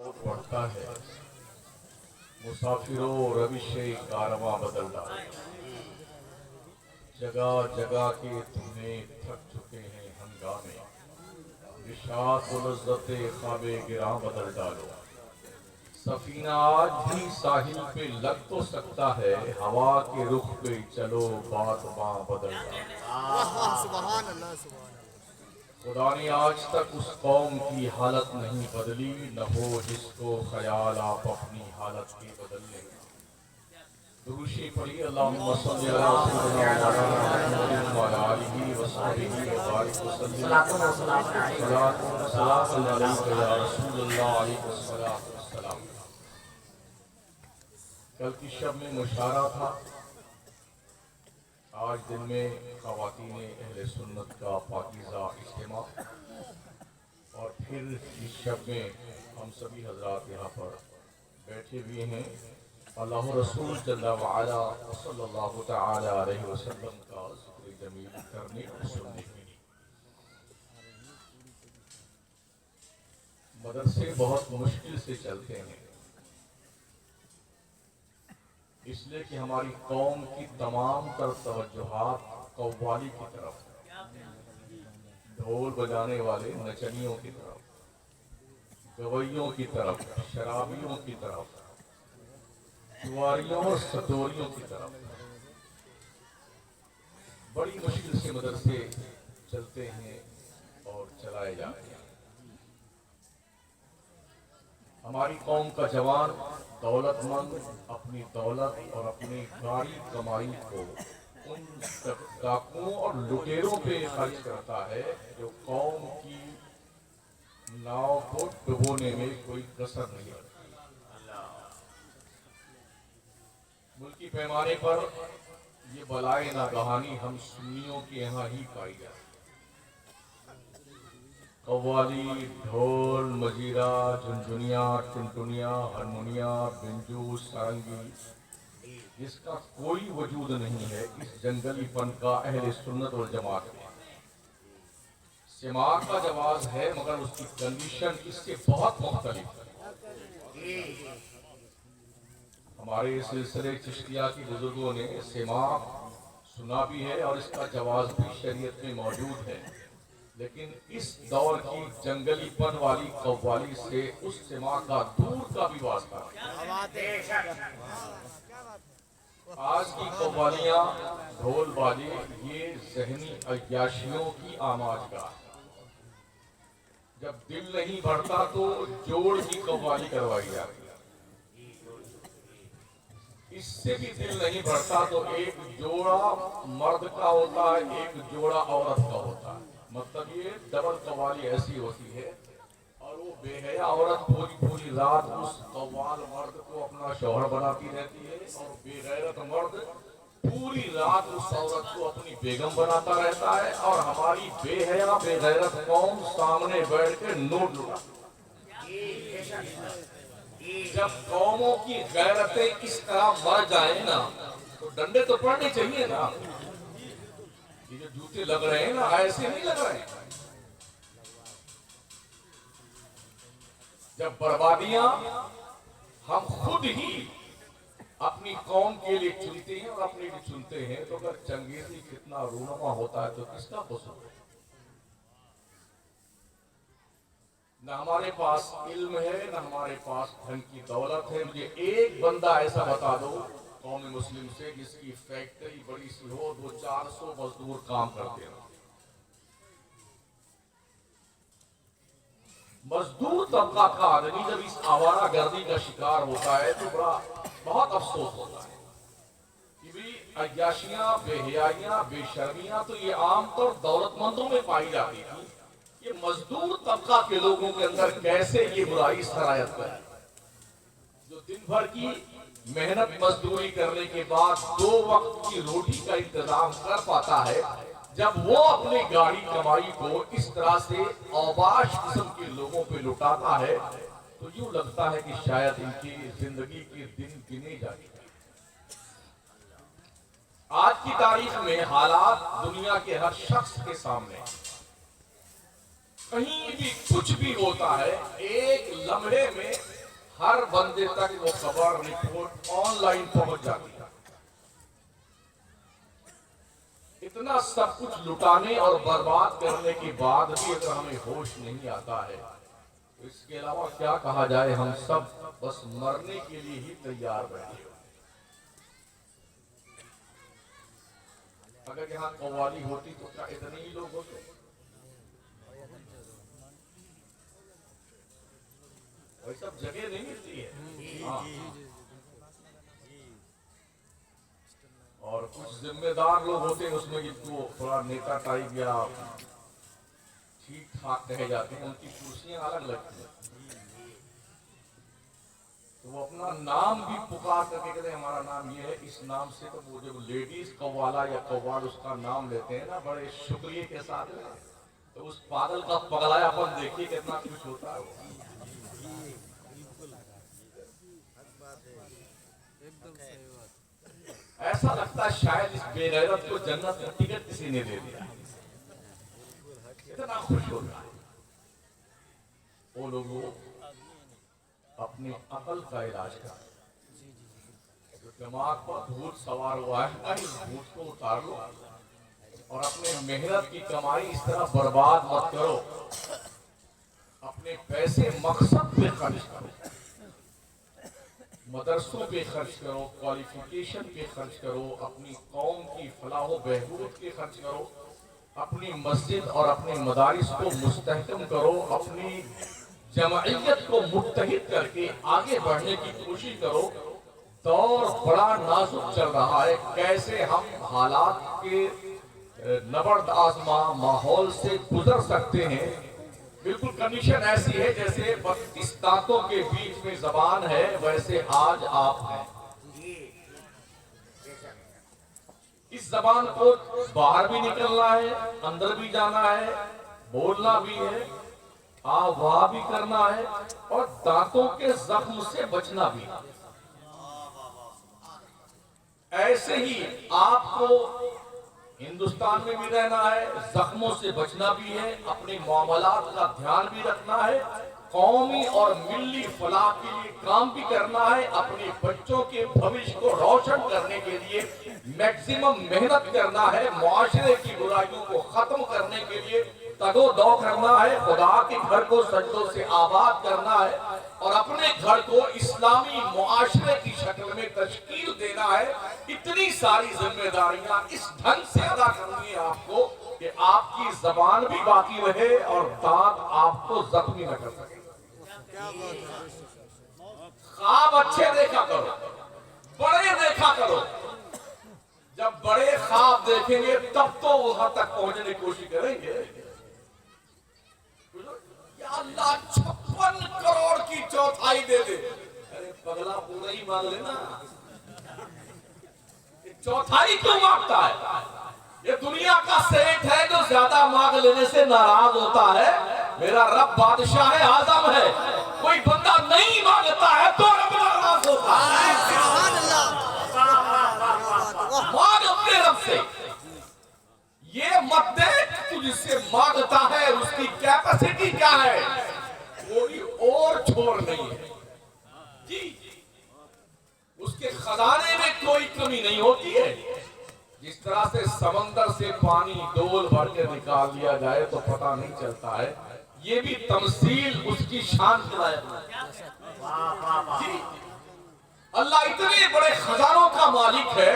پڑھتا ہے مسافروں روش کارواں بدل ڈالے، جگہ جگہ کے دھونے تھک چکے ہیں ہنگامے، نشاط و لذت خواب گراں بدل ڈالو۔ سفینہ آج بھی ساحل پہ لگ تو سکتا ہے، ہوا کے رخ پہ چلو بات باں بدل ڈالو۔ سبحان اللہ سبحان اللہ۔ خدا نے آج تک اس قوم کی حالت نہیں بدلی، نہ ہو جس کو خیال آپ اپنی حالت کے بدل لیں۔ دروشی پڑھی اللہم صلی علی سیدنا محمد وعلی آلہ وصحبہ وبارک وسلم۔ صلاۃ علیک یا رسول اللہ علیہ السلام۔ کل کی شب میں مشاعرہ تھا، آج دن میں خواتین اہل سنت کا پاکیزہ اجتماع، اور پھر اس شب میں ہم سبھی حضرات یہاں پر بیٹھے ہوئے ہیں اللہ رسول جل وعلا صلی اللہ تعالی علیہ وسلم کا ذکر جمیل کرنے اور سننے کے لیے۔ مدرسے بہت مشکل سے چلتے ہیں، اس لیے کہ ہماری قوم کی تمام تر توجہات قوالی کی طرف، ڈھول بجانے والے نچنیوں کی طرف، گویوں کی طرف، شرابیوں کی طرف، جواریوں اور ستوریوں کی طرف۔ بڑی مشکل سے مدرسے چلتے ہیں اور چلائے جاتے ہیں۔ ہماری قوم کا جوان دولت مند اپنی دولت اور اپنی گاڑی کمائی کو ان ڈاکوؤں اور لٹیروں پہ خرچ کرتا ہے جو قوم کی ناؤ کو ڈبونے میں کوئی کسر نہیں رکھتی۔ ملکی پیمانے پر یہ بلائے ناگہانی ہم سنیوں کے یہاں ہی پائی جاتی۔ قوالی، ڈھول، مجیرہ، جھنجھنیاں، ٹنٹنیاں، ہرمونیا، بنجو، سارنگی، جس کا کوئی وجود نہیں ہے اس جنگلی فن کا اہل سنت والجماعت میں۔ سماع کا جواز ہے مگر اس کی کنڈیشن اس سے بہت مختلف ہے۔ ہمارے سلسلے چشتیہ کی بزرگوں نے سماع سنا بھی ہے اور اس کا جواز بھی شریعت میں موجود ہے، لیکن اس دور کی جنگلی پن والی قوالی سے اس سماع کا دور کا بھی واسطہ ہے۔ آج کی قوالیاں، ڈھول بازی، یہ ذہنی عیاشیوں کی آماج گاہ ہے۔ جب دل نہیں بھرتا تو جوڑ کی قوالی کروائی جاتی ہے، اس سے بھی دل نہیں بھرتا تو ایک جوڑا مرد کا ہوتا ہے، ایک جوڑا عورت کا ہوتا ہے۔ مطلب یہ ڈبل قوالی ایسی ہوتی ہے، اور وہ بے حیا عورت پوری رات اس قوال مرد کو اپنا شوہر بناتی رہتی ہے، اور بے غیرت مرد پوری رات اس عورت کو اپنی بیگم بناتا رہتا ہے، اور ہماری بے حیا بے غیرت قوم سامنے بیٹھ کے نوٹ لٹاتی ہے۔ جب قوموں کی غیرتیں اس طرح مر جائیں نا تو ڈنڈے تو پڑنے چاہیے نا۔ یہ جو جوتے لگ رہے ہیں نا ایسے نہیں لگ رہے ہیں۔ جب بربادیاں ہم خود ہی اپنی قوم کے لیے چنتے ہیں اور اپنے لیے چنتے ہیں، تو اگر چنگیزی کتنا رونما ہوتا ہے تو کس کا قصور ہے؟ نہ ہمارے پاس علم ہے، نہ ہمارے پاس دھن کی دولت ہے۔ مجھے ایک بندہ ایسا بتا دو قوم مسلم سے جس کی فیکٹری بڑی سی ہو، 200-400 مزدور کام کرتے ہیں۔ مزدور طبقہ کا آدمی جب اس آوارہ گردی کا شکار ہوتا ہے تو بہت افسوس ہوتا ہے کہ بھی عیاشیاں، بے حیائیاں، بے شرمیاں تو یہ عام طور دولت مندوں میں پائی جاتی تھی، یہ مزدور طبقہ کے لوگوں کے اندر کیسے یہ برائی سرایت کرے؟ جو دن بھر کی محنت مزدوری کرنے کے بعد 2 وقت کی روٹی کا انتظام کر پاتا ہے، جب وہ اپنی گاڑی کمائی کو اس طرح سے اوباش قسم کے لوگوں پہ لٹاتا ہے تو یوں لگتا ہے کہ شاید ان کی زندگی کے دن گنے جائیں۔ آج کی تاریخ میں حالات دنیا کے ہر شخص کے سامنے، کہیں بھی کچھ بھی ہوتا ہے ایک لمحے میں ہر بندے تک وہ خبر رپورٹ آن لائن پہنچ جاتی ہے. اتنا سب کچھ لٹانے اور برباد کرنے کے بعد بھی اگر ہمیں ہوش نہیں آتا ہے تو اس کے علاوہ کیا کہا جائے. ہم سب بس مرنے کے لیے ہی تیار بیٹھے. اگر یہاں قوالی ہوتی تو کیا اتنے ہی لوگ ہوتے؟ وہ سب جگہ نہیں ملتی ہے. ہاں. اور کچھ ذمہ دار لوگ ہوتے ہیں اس میں جو تھوڑا نیتا ٹائپ یا ٹھیک ٹھاک کہے جاتے ہیں ان کی کرسیاں الگ لگتی ہیں تو وہ اپنا نام بھی پکار کر کے کہتے ہیں ہمارا نام یہ ہے اس نام سے. تو وہ جب لیڈیز قوالا یا قوال اس کا نام لیتے ہیں نا بڑے شکریہ کے ساتھ تو اس پاگل کا پگلایا پن دیکھیے کتنا خوش ہوتا ہے. ایسا لگتا ہے شاید اس بے غیرت کو جنت کا ٹکٹ کسی نے دے دیا. اتنا خوش ہوتا ہے. وہ لوگوں اپنی عقل کا علاج کریں. جو دماغ پر بھوت سوار ہوا ہے اس بھوت کو اتار لو اور اپنے محنت کی کمائی اس طرح برباد مت کرو. اپنے پیسے مقصد پہ خرچ کرو. مدرسوں پہ خرچ کرو, کوالیفیکیشن پہ خرچ کرو, اپنی قوم کی فلاح و بہبود پہ خرچ کرو, اپنی مسجد اور اپنے مدارس کو مستحکم کرو, اپنی جمعیت کو متحد کر کے آگے بڑھنے کی کوشش کرو. دور بڑا نازک چل رہا ہے. کیسے ہم حالات کے نبرد آزما ماحول سے گزر سکتے ہیں. بالکل کنڈیشن ایسی ہے جیسے اس دانتوں کے بیچ میں زبان ہے ویسے آج آپ ہیں. اس زبان کو باہر بھی نکلنا ہے, اندر بھی جانا ہے, بولنا بھی ہے, وہاں بھی کرنا ہے اور دانتوں کے زخم سے بچنا بھی. ایسے ہی آپ کو ہندوستان میں بھی رہنا ہے, زخموں سے بچنا بھی ہے, اپنے معاملات کا دھیان بھی رکھنا ہے, قومی اور ملی فلاح کے لیے کام بھی کرنا ہے, اپنے بچوں کے بھوش کو روشن کرنے کے لیے میکسیمم محنت کرنا ہے, معاشرے کی برائیوں کو ختم کرنے کے لیے تگ و دو کرنا ہے, خدا کے گھر کو سجدوں سے آباد کرنا ہے اور اپنے گھر کو اسلامی معاشرے کی شکل میں تشکیل دینا ہے. اتنی ساری ذمہ داریاں اس ڈھنگ سے ادا کرنی ہے آپ کو کہ آپ کی زبان بھی باقی رہے اور دانت آپ کو زخمی نہ کر سکے. خواب اچھے دیکھا کرو, بڑے دیکھا کرو. جب بڑے خواب دیکھیں گے تب تو وہاں تک پہنچنے کی کوشش کریں گے. یا اللہ 56 کروڑ کی چوتھائی دے دے. ارے پگلا پورا ہی مانگ لینا. چوتھائی کیوں مانگتا ہے؟ یہ دنیا کا سیٹ ہے جو زیادہ مانگ لینے سے ناراض ہوتا ہے. میرا رب بادشاہ اعظم ہے. کوئی بندہ نہیں مانگتا ہے تو رب ناراض ہوتا ہے. مانگ اپنے رب سے. یہ مت دیکھ تو جس سے مانگتا ہے اس کی کیپیسٹی کیا ہے, کوئی اور چھوڑ نہیں ہے جی. اس کے خزانے میں کوئی کمی نہیں ہوتی ہے. جس طرح سے سمندر سے پانی ڈول بھر کے نکال دیا جائے تو پتہ نہیں چلتا ہے, یہ بھی تمثیل اس کی شان کے لائق ہے. اللہ اتنے بڑے خزانوں کا مالک ہے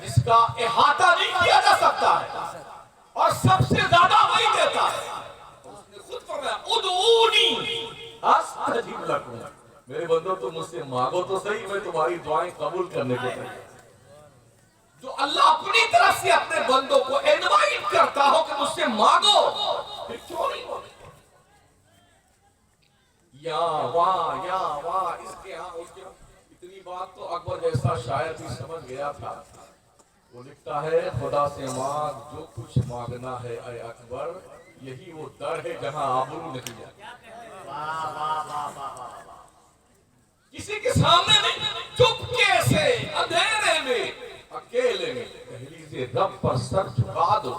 جس کا احاطہ نہیں کیا جا سکتا ہے اور سب سے زیادہ وہی دیتا ہے. اس نے خود فرمایا ادعونی استجب لکم. میرے بندو تم مجھ سے مانگو تو صحیح, میں تمہاری دعائیں قبول کرنے کو تیار. جو اللہ اپنی طرف سے اپنے بندوں کو انوائٹ کرتا ہو کہ مجھ سے مانگو, پھر کیوں نہیں مانگو؟ یا وہاں اس کے ہاں اس کے ہاں. اتنی بات تو اکبر جیسا شاید ہی سمجھ گیا تھا. وہ لکھتا ہے خدا سے مانگ جو کچھ مانگنا ہے اے اکبر, یہی وہ در ہے جہاں آبرو نہیں جاتی. کسی کے سامنے نہیں, چپکے سے اندھیرے میں اکیلے میں دہلیز رب پر سر جھکا دو.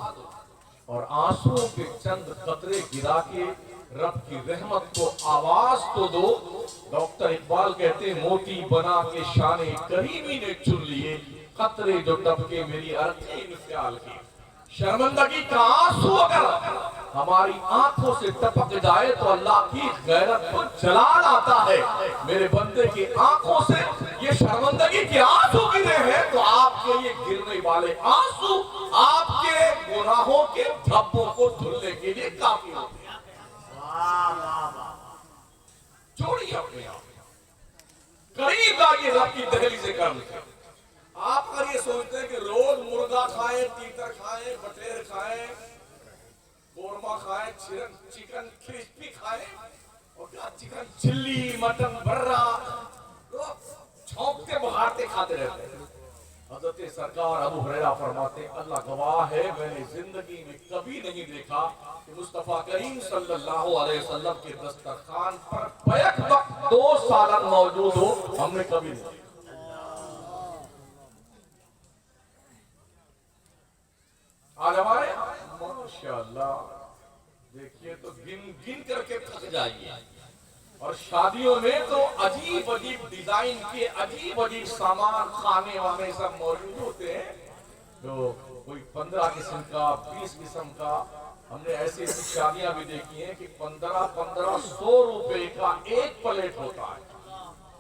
اور आंसुओं के चंद कतरे गिरा के रब की रहमत को आवाज तो दो। डॉक्टर इकबाल कहते हैं मोती बना के शाने करीमी ने चुन लिए, कतरे जो टपके मेरी अर्थी ख्याल की। शर्मिंदगी का आंसू अगर हमारी आंखों से टपक जाए तो अल्लाह की गैरत को जलाल आता है। मेरे बंदे की आंखों से ये शर्मिंदगी के आंसू गिरे हैं तो आपके ये गिरने वाले आंसू आपके गुनाहों के धब्बों को धुलने के लिए काफी होते हैं। जोड़िए अपने आप करीब आगे रब की दहली से कर ले। आप अगर ये सोचते हैं कि रोज मुर्गा खाए, तीतर खाए, बटेर खाए, कोरमा खाए, चिकन क्रिस्पी खाए और क्या चिकन चिल्ली, मटन बर्रा, तो छौंकते बहारते खाते रहते हैं। हज़रत सरकार अबू हुरैरा फरमाते अल्लाह गवाह है मैंने जिंदगी में कभी नहीं देखा कि मुस्तफा करीम सल्लल्लाहु अलैहि वसल्लम के दस्तरखान पर बैक वक्त 2 सालन मौजूद हो, हमने कभी नहीं देखा। आज हमारे माशाअल्लाह देखिए तो गिन गिन करके थक जाइए। और शादियों में तो अजीब अजीब डिजाइन के अजीब अजीब सामान खाने वाले सब मौजूद होते हैं। तो कोई 15 किस्म का, 20 किस्म का, हमने ऐसी ऐसी शादियां भी देखी हैं कि 1500 रुपए का एक प्लेट होता है।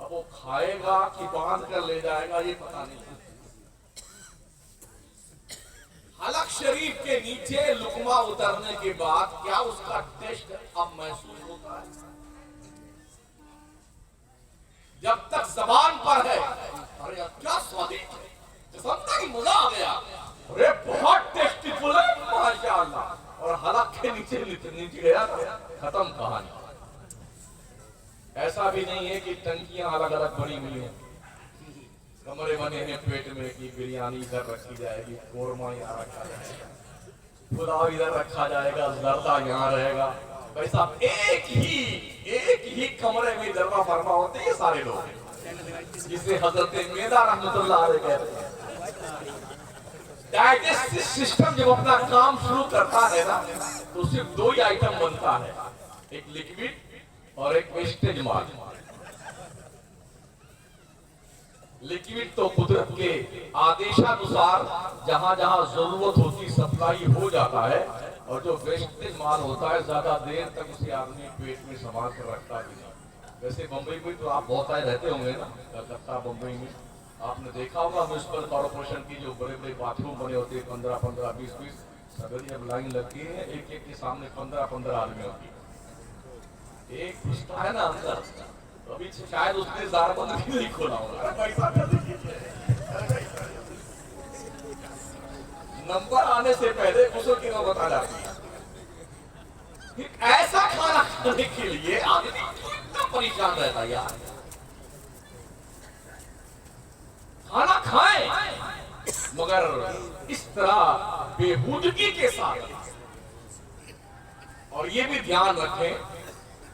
अब वो खाएगा कि बांध कर ले जाएगा ये पता नहीं। हलक शरीफ के नीचे लुकमा उतरने के बाद क्या उसका टेस्ट अब महसूस होता है? जब तक जबान पर है अरे क्या स्वादिष्ट है, कसमता की मजा आ गया, अरे बहुत टेस्टी फुल है माशाअल्लाह, और हलक के नीचे नीचे गया खत्म कहानी। ऐसा भी नहीं है कि टंकियां अलग अलग बनी हुई हैं, कमरे बने हैं पेट में कि बिरयानी इधर रखी जाएगी, कोरमा यहाँ रखा जाएगा, पुलाव इधर रखा जाएगा, जर्दा यहाँ रहेगा। भाई साहब एक ही कमरे में दरवा फरमा होते हैं सारे लोग, जिसे हजरत मेदा रहमतुल्लाह अलैह कहते हैं। डाइजेस्टिव सिस्टम जब अपना काम शुरू करता है ना तो सिर्फ 2 ही आइटम बनता है, एक लिक्विड और एक वेस्टेज माल। लिक्विड तो कुदरत के आदेशानुसार जहां जहां जरूरत होती सप्लाई हो जाता है, और जो वेस्टेज माल होता है ज्यादा देर तक उसे आदमी पेट में संभाल कर रखता भी नहीं। वैसे बम्बई में तो आप बहुत आए रहते होंगे ना, कलकत्ता बम्बई में आपने देखा होगा म्युनिसिपल कॉर्पोरेशन की जो बड़े बड़े बाथरूम बने होते हैं 15-15, 20-20 सगरी जब लाइन लगती है एक एक के सामने 15-15 आदमी होती है। एक घुसता है ना अंदर, तो अभी शायद उसने ज़ारबंद भी नहीं खोला होगा, नंबर आने से पहले घुसो की नौबत आ जाती है। ऐसा खाना खाने के लिए आदमी कितना परेशान रहता है यार। खाना खाएं मगर इस तरह बेहूदगी के साथ, और ये भी ध्यान रखें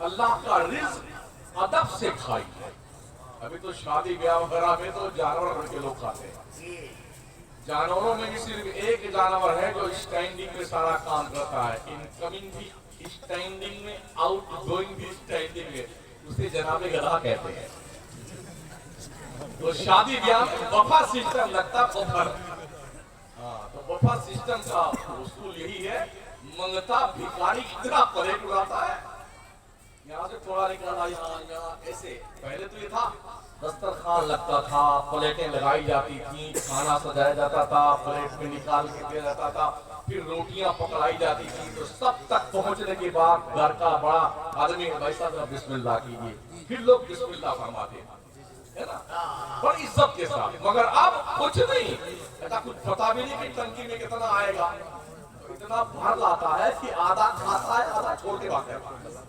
अल्लाह का रिज़्क़ अदब से खाइए। अभी तो शादी ब्याह वगैरह में तो जानवर भर के लोग खाते हैं। जानवरों में भी सिर्फ एक जानवर है जो स्टैंडिंग में सारा काम करता है, इनकमिंग भी स्टैंडिंग में, आउट गोइंग भी स्टैंडिंग में, उसे जनाबे गधा कहते हैं। तो शादी ब्याह में बफर सिस्टम लगता बफर। तो बफर सिस्टम का उसूल यही है, मंगता भिखारी कितना परेड उड़ाता है, यहाँ से थोड़ा निकाला यहाँ ऐसे। पहले तो ये था दस्तरखान लगता था, प्लेटें लगाई जाती थी, खाना सजाया जाता था, प्लेट में निकाल के दिया जाता था, फिर रोटियां पकड़ाई जाती थी। तो सब तक पहुंचने के बाद घर का बड़ा आदमी भाई साहब बिस्मिल्लाह कीजिए, फिर लोग बिस्मिल्लाह फरमाते है ना, बड़ी इज्जत के साथ। मगर अब कुछ नहीं, ऐसा कुछ पता भी नहीं कि टंकी में कितना आएगा, तो इतना भर लाता है कि आधा खाता है आधा छोड़ के भागता है।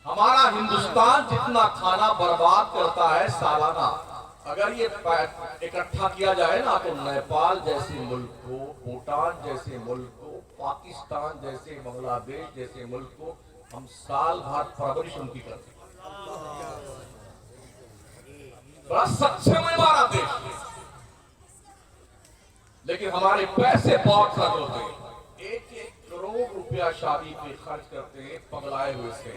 हमारा हिंदुस्तान जितना खाना बर्बाद करता है सालाना, अगर ये इकट्ठा किया जाए ना तो नेपाल जैसे मुल्क को, भूटान जैसे मुल्क को, पाकिस्तान जैसे, बांग्लादेश जैसे मुल्क को हम साल भर परवरिश उनकी करते हैं। बड़ा सक्षम है हमारा देश, लेकिन हमारे पैसे बहुत खर्च होते हैं। 1-1 रुपया शादी पे खर्च करते हैं पगलाए हुए से।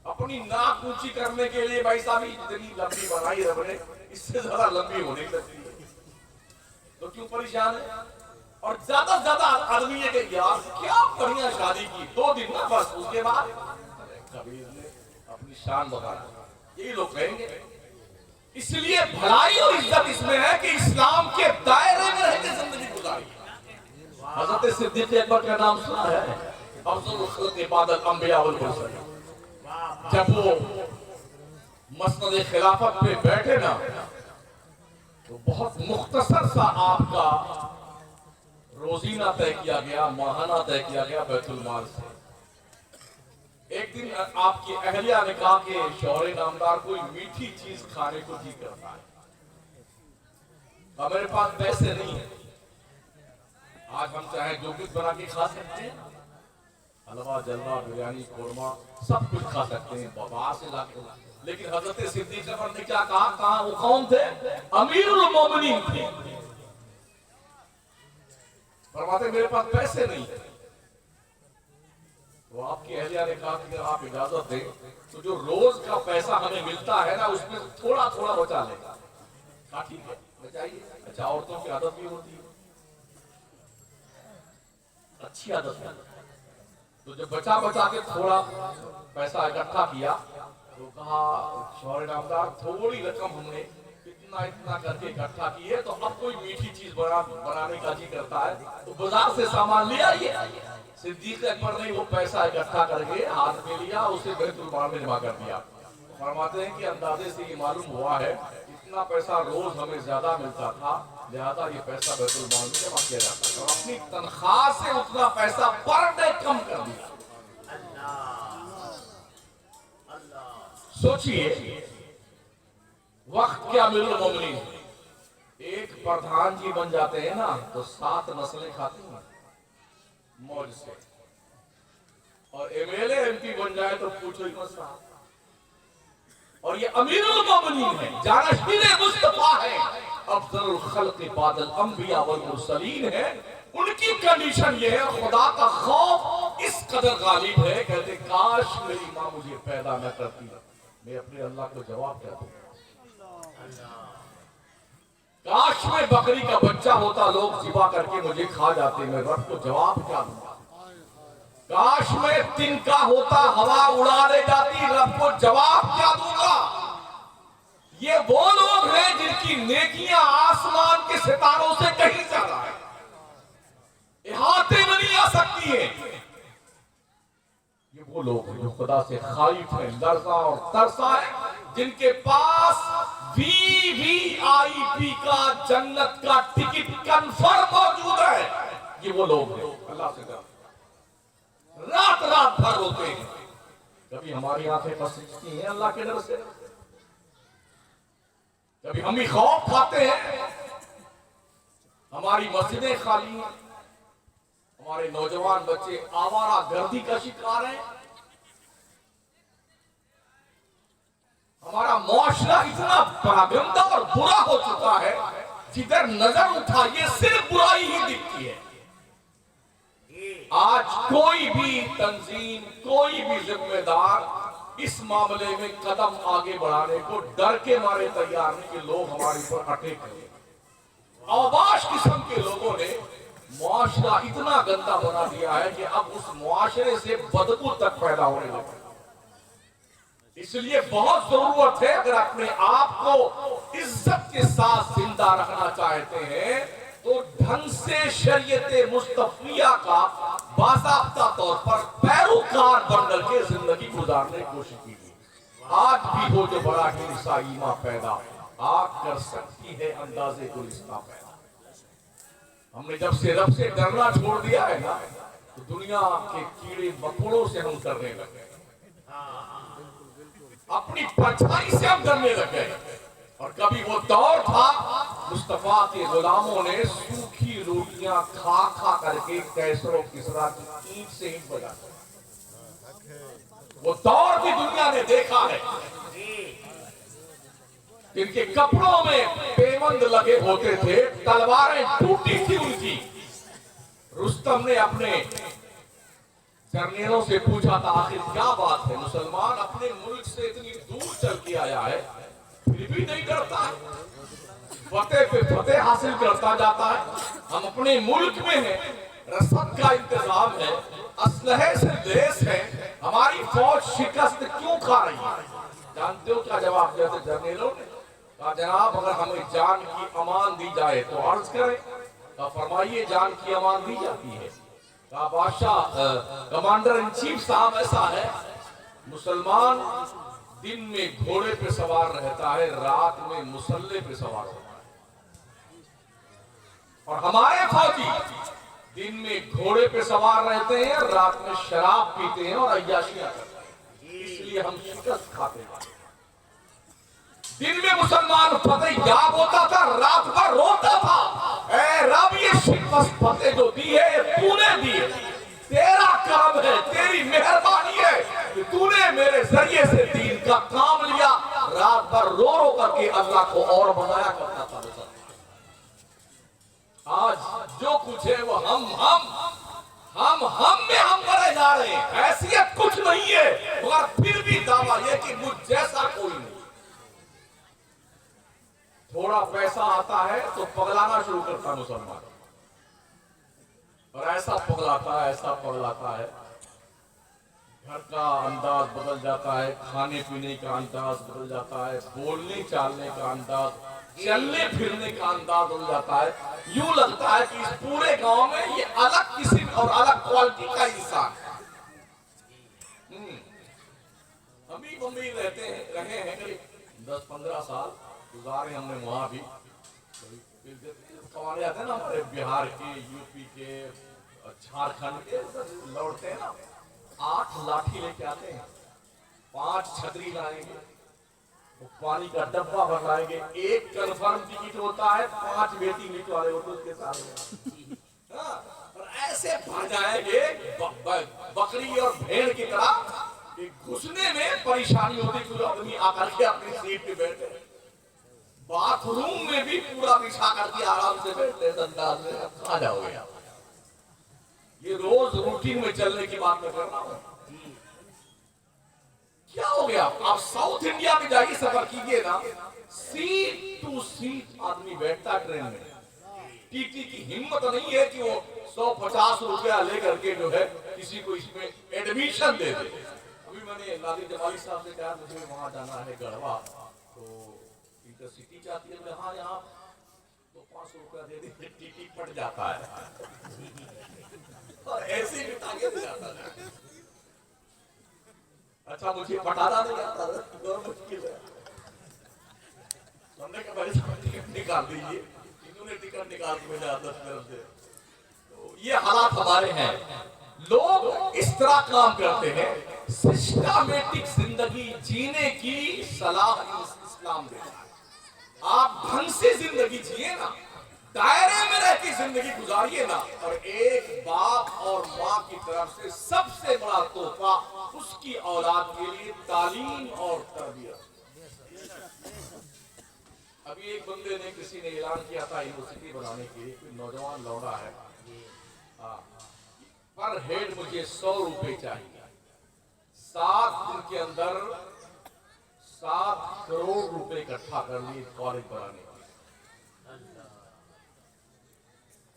अपनी नाक ऊंची करने के लिए भाई साहब जितनी लंबी बनाई रब ने, इससे ज्यादा लंबी होने लगती है, तो क्यों परेशान है? और ज्यादा से ज्यादा आदमी है कि यार क्या बढ़िया शादी की, 2 दिन ना बस, उसके बाद कबीर ने अपनी शान बताया, यही लोग कहेंगे। इसलिए भलाई और इज्जत इसमें है कि इस्लाम के दायरे में रहकर जिंदगी गुजारी। हजरत सिद्दीक़ अकबर का नाम सुना है, अफज़ल खल्क़ बादल अंबिया वल मुरसलीन। जब वो मसनद खिलाफत पे बैठे ना, तो बहुत मुख्तसर सा आपका रोजीना तय किया गया, माहाना तय किया गया बैतुल माल से। एक दिन आपकी अहलिया ने कहा कि शौहरे नामदार कोई मीठी चीज खाने को जी करता है, मेरे पास पैसे नहीं है। आज हम चाहे जो कुछ बना के खा सकते हैं, हलवा जलवा बिरयानी कोरमा सब कुछ खा सकते हैं बाजार से लाके, लेकिन हजरत सिद्दीक़ अकबर ने क्या कहा? कहा वो कौन थे? अमीरुल मोमिनीन थे। फरमाते मेरे पास पैसे नहीं है। तो आपकी अहलिया ने कहा कि आप इजाजत दें तो जो रोज का पैसा हमें मिलता है ना, उसमें थोड़ा थोड़ा बचा लेगा। कहा ठीक है बचाइए। अच्छा, औरतों की आदत भी होती है, अच्छी आदत है। तो जब बचा बचा के थोड़ा पैसा इकट्ठा किया तो कहा शौहरे नामदार थोड़ी रकम हमने इतना इतना करके इकट्ठा की है, तो अब कोई मीठी चीज बनाने का जी करता है तो बाजार से सामान ले आइए। सिद्दीक़ अकबर ने वो पैसा इकट्ठा करके हाथ में लिया, उसे बैतुल माल में जमा कर दिया। फरमाते हैं कि अंदाजे से ये मालूम हुआ है इतना पैसा रोज हमें ज्यादा मिलता था, लिहाजा ये पैसा बैतुल माल में जमा किया जाता है, और अपनी तनख्वाह से उतना पैसा पर डे कम कर दिया। सोचिए वक्त क्या अमीरुल मोमिनीन, एक प्रधान जी बन जाते हैं ना तो 7 नस्लें खाती हैं मौज से, और एमएलए एमपी बन जाए तो पूछो ही मत। और ये अमीरुल मोमिनीन है, जानशीन मुस्तफा है, अफज़लुल खल्क़ बादल अंबिया वल मुरसलीन है। उनकी कंडीशन ये है, खुदा का खौफ इस कदर गालिब है, कहते काश मेरी माँ मुझे पैदा न करती, मैं अपने अल्लाह को जवाब क्या दूंगा। काश में बकरी का बच्चा होता, लोग जिबा करके मुझे खा जाते, मैं रब को जवाब क्या दूंगा। काश में तिनका होता, हवा उड़ा ले जाती, रब को जवाब क्या दूंगा। ये वो लोग हैं जिनकी नेकियां आसमान के सितारों से कहीं ज्यादा है, इहाते में नहीं आ सकती है। ये वो लोग हैं जो खुदा से खाइफ है, लरज़ा और तरसा है, जिनके पास वीवीआईपी का जन्नत का टिकट कंफर्म मौजूद है। ये वो लोग हैं अल्लाह से डर, रात रात भर रोते हैं। कभी हमारी आंखें फंसती हैं अल्लाह के डर से, कभी हम ही खौफ खाते हैं। हमारी मस्जिदें खाली हैं, हमारे नौजवान बच्चे आवारा गर्दी का शिकार हैं, हमारा मुआशरा इतना गंदा और बुरा हो चुका है, जिधर नजर उठाइए सिर्फ बुराई ही दिखती है। आज कोई भी तंजीम, कोई भी जिम्मेदार इस मामले में कदम आगे बढ़ाने को डर के मारे तैयार नहीं कि लोग हमारे ऊपर अटैक करें। अवबाश किस्म के लोगों ने मुआशरा इतना गंदा बना दिया है कि अब उस मुआशरे से बदबू तक पैदा होने लगा। इसलिए बहुत जरूरत है, अगर अपने आप को इज्जत के साथ जिंदा रखना चाहते हैं तो ढंग से शरीयत मुस्तफिया का बाज़ाब्ता तौर पर पैरोकार बनकर के जिंदगी गुजारने की कोशिश कीजिए। आज भी हो जो बड़ा हिस्सा ईमा पैदा आग कर सकती है अंदाजे गुलिस्ता पैदा। हमने जब से रब से डरना छोड़ दिया है ना, तो दुनिया के कीड़े मकोड़ों से हम डरने लगे, अपनी परछाई से हम डरने लगे। और कभी वो दौर था मुस्तफा के गुलामों ने सूखी रोटियां खा खा करके कैसरो किसरा की ईंट से ईंट बजा, वो दौर भी दुनिया ने देखा है। इनके कपड़ों में पेवंद लगे होते थे, तलवारें टूटी थी उनकी। रुस्तम ने अपने जर्नलों से पूछा था आखिर क्या बात है, मुसलमान अपने मुल्क से इतनी दूर चल के आया है फिर भी नहीं डरता है, फतेह पे फतेह हासिल करता जाता है। हम अपने मुल्क में हैं, रसद का इंतजाम है, असलहे से देश है, हमारी फौज शिकस्त क्यों खा रही है? जानते हो क्या जवाब दिया था जर्नलों ने? कहा जनाब अगर हमें जान की अमान दी जाए तो अर्ज करें। कहा फरमाइए जान की अमान दी जाती है। कहा बादशाह कमांडर इन चीफ साहब ऐसा है, मुसलमान दिन में घोड़े पे सवार रहता है, रात में मुसल्ले पे सवार होता है, और हमारे फौजी दिन में घोड़े पे सवार रहते हैं, रात में शराब पीते हैं और अय्याशियां करते हैं, इसलिए हम शिकस्त खाते हैं। दिन में मुसलमान फतेह याब होता था, रात भर रोता था, ऐ रब ये शिकस्त फतेह जो दी है ये तूने दी है, तेरा काम है, तेरी मेहरबानी है कि तूने मेरे जरिए से दीन का काम लिया। रात भर रो रो करके अल्लाह को और बनाया करता था मुसलमान। आज जो कुछ है वो हम में हम करे जा रहे हैं, हैसियत कुछ नहीं है, मगर फिर भी दावा ये कि मुझ जैसा कोई नहीं। थोड़ा पैसा आता है तो पगलाना शुरू करता मुसलमान, और ऐसा पगलाता है, घर का अंदाज बदल जाता है, खाने पीने का अंदाज बदल जाता है, बोलने चालने का अंदाज, चलने फिरने का अंदाज बदल जाता है। यूं लगता है कि इस पूरे गांव में ये अलग किस्म और अलग क्वालिटी का इंसान है। हम भी मुंबई रहे हैं करीब 10-15 साल गुजारे हमने, वहां भी कमाने आते हैं ना हमारे बिहार के, यूपी के, झारखंड के, लौटते हैं ना, 8 लाठी लेके आते हैं, 5 छतरी लाएंगे, पानी का डब्बा भर लाएंगे, एक कन्फर्म टिकट होता है, 5 वेटिंग लिस्ट वाले होते उसके साथ, और ऐसे भर जाएंगे बकरी और भेड़ की तरह, घुसने में परेशानी होती। कोई आदमी आकर के अपनी सीट पे बैठे, बाथरूम में भी पूरा बिछा करके आराम से बैठते, अंदाज में कहाँ जाओगे आप? ये रोज रूटीन में चलने की बात मैं कर रहा हूँ। क्या हो गया? आप साउथ इंडिया में जाइए, सफर कीजिए ना, सीट टू सीट आदमी बैठता ट्रेन में, टीटी की हिम्मत नहीं है कि वो 150 रुपया लेकर के जो है किसी को इसमें एडमिशन दे दे। अभी मैंने नादिर जमाली साहब से कहा मुझे वहां जाना है गढ़वा, तो इंटरसिटी जाती है, हाँ यहाँ तो 500 रुपया दे दे, टीटी पट जाता है, और ऐसे भी ताकि दे जाता है। अच्छा मुझे पटाना नहीं आता, बहुत मुश्किल है। हमने कहा भाई टिकट निकाल दीजिए, इन्होंने टिकट निकाल के भेजा 10 तरफ से। तो ये हालात हमारे हैं, लोग इस तरह काम करते हैं। सिस्टमैटिक जिंदगी जीने की सलाह इस्लाम देता है। आप ढंग से जिंदगी जिए ना, दायरे में रह के जिंदगी गुजारिए ना, और एक बाप और माँ की तरफ से सबसे बड़ा तोहफा उसकी औलाद के लिए तालीम और तरबियत। अभी एक बंदे ने, किसी ने ऐलान किया था यूनिवर्सिटी बनाने के लिए, कोई नौजवान लौड़ा है, पर हेड मुझे 100 रुपए चाहिए, 7 दिन के अंदर 7 करोड़ रुपए इकट्ठा कर लिए कॉलेज बनाने के लिए,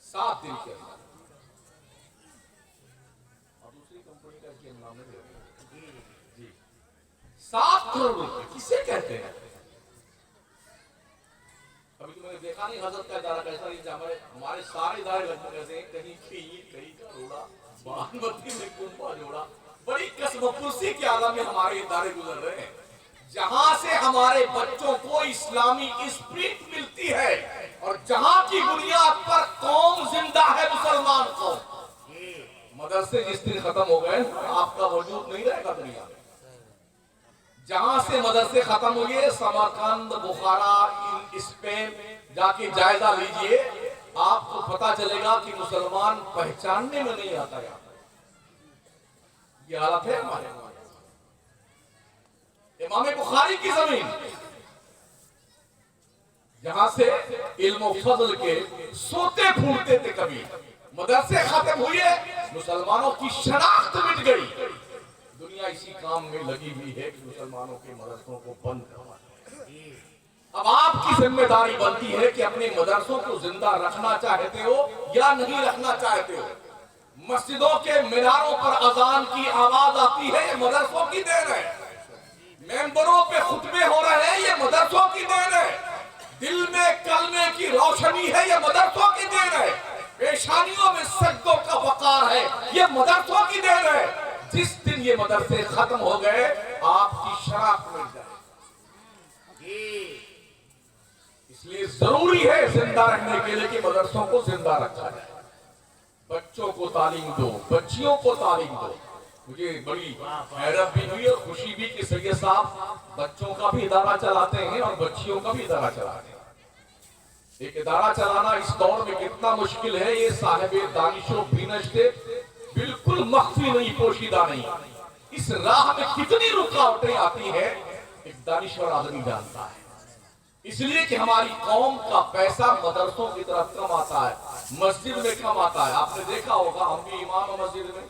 7 दिन के अंदर। और दूसरी कंपनी का नाम नहीं जी, 7 करोड़ रुपए किसे कहते हैं? अभी तो मैंने देखा नहीं हजरत का इदारा कैसा, हमारे सारे इदारे लगभग ऐसे हैं, कहीं खीर, कहीं करोड़ा, बागमती में कुंभा जोड़ा, बड़ी कसमपुरसी के आलम में हमारे इदारे गुजर रहे हैं, जहां से हमारे बच्चों को इस्लामी स्पिरिट मिलती है, और जहां की बुनियाद पर कौम जिंदा है, मुसलमान कौम। मदरसे जिस दिन खत्म हो गए आपका वजूद नहीं रहेगा दुनिया में। जहां से मदरसे खत्म हुए, समरकंद, बुखारा, स्पेन जाके जायजा लीजिए, आपको पता चलेगा कि मुसलमान पहचानने में नहीं आता। ये हालत है हमारे। इमाम बुखारी की जमीन, जहां से इल्म फजल के सोते फूलते थे कभी, मदरसे खत्म हुए, मुसलमानों की शनाख्त मिट गई। दुनिया इसी काम में लगी हुई है कि मुसलमानों के मदरसों को बंद करवाए। अब आपकी जिम्मेदारी बनती है कि अपने मदरसों को जिंदा रखना चाहते हो या नहीं रखना चाहते हो। मस्जिदों के मीनारों पर अजान की आवाज आती है, ये मदरसों की देन है। मेंबरों पे खुतबे हो रहे हैं, ये मदरसों की देन है। दिल में कलमे की रोशनी है, ये मदरसों की देन है। पेशानियों में सजदों का वकार है, ये मदरसों की देन है। जिस दिन ये मदरसे खत्म हो गए, आपकी शराब मिल जाए। इसलिए जरूरी है जिंदा रहने के लिए कि मदरसों को जिंदा रखा जाए। बच्चों को तालीम दो, बच्चियों को तालीम दो। मुझे बड़ी हैरत भी हुई और खुशी भी कि सैयद साहब बच्चों का भी इदारा चलाते हैं और बच्चियों का भी इदारा चलाते हैं। एक इदारा चलाना इस दौर में कितना मुश्किल है, ये साहिब दानिशो बीनश्ते बिल्कुल मख्फी नहीं, पोशीदा नहीं। इस राह में कितनी रुकावटें आती है एक दानिश्वर आदमी जानता है। इसलिए कि हमारी कौम का पैसा मदरसों की तरफ कम आता है, मस्जिद में कम आता है। आपने देखा होगा, हम भी इमाम मस्जिद में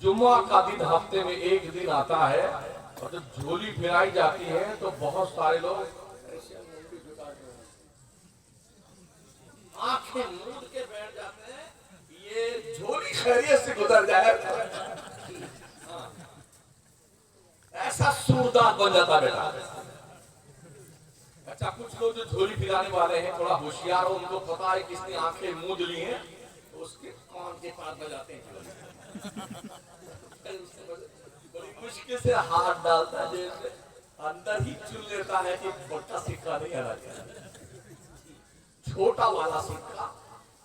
जुम्मा का दिन हफ्ते में एक दिन आता है और जब झोली फिराई जाती है तो बहुत सारे लोग आंखें मूंद के बैठ जाते हैं, ये झोली खैरियत से गुजर जाए। ऐसा सूरदार बन जाता बेटा। अच्छा, कुछ लोग जो झोली फिराने वाले हैं थोड़ा होशियार हो, उनको पता है किसने आंखें मूंद ली हैं, तो उसके कान के पास बजाते हैं। बड़ी मुश्किल से हाथ डालता है जेब में, अंदर ही चुन लेता है कि बड़ा सिक्का नहीं आना चाहिए, छोटा वाला सिक्का,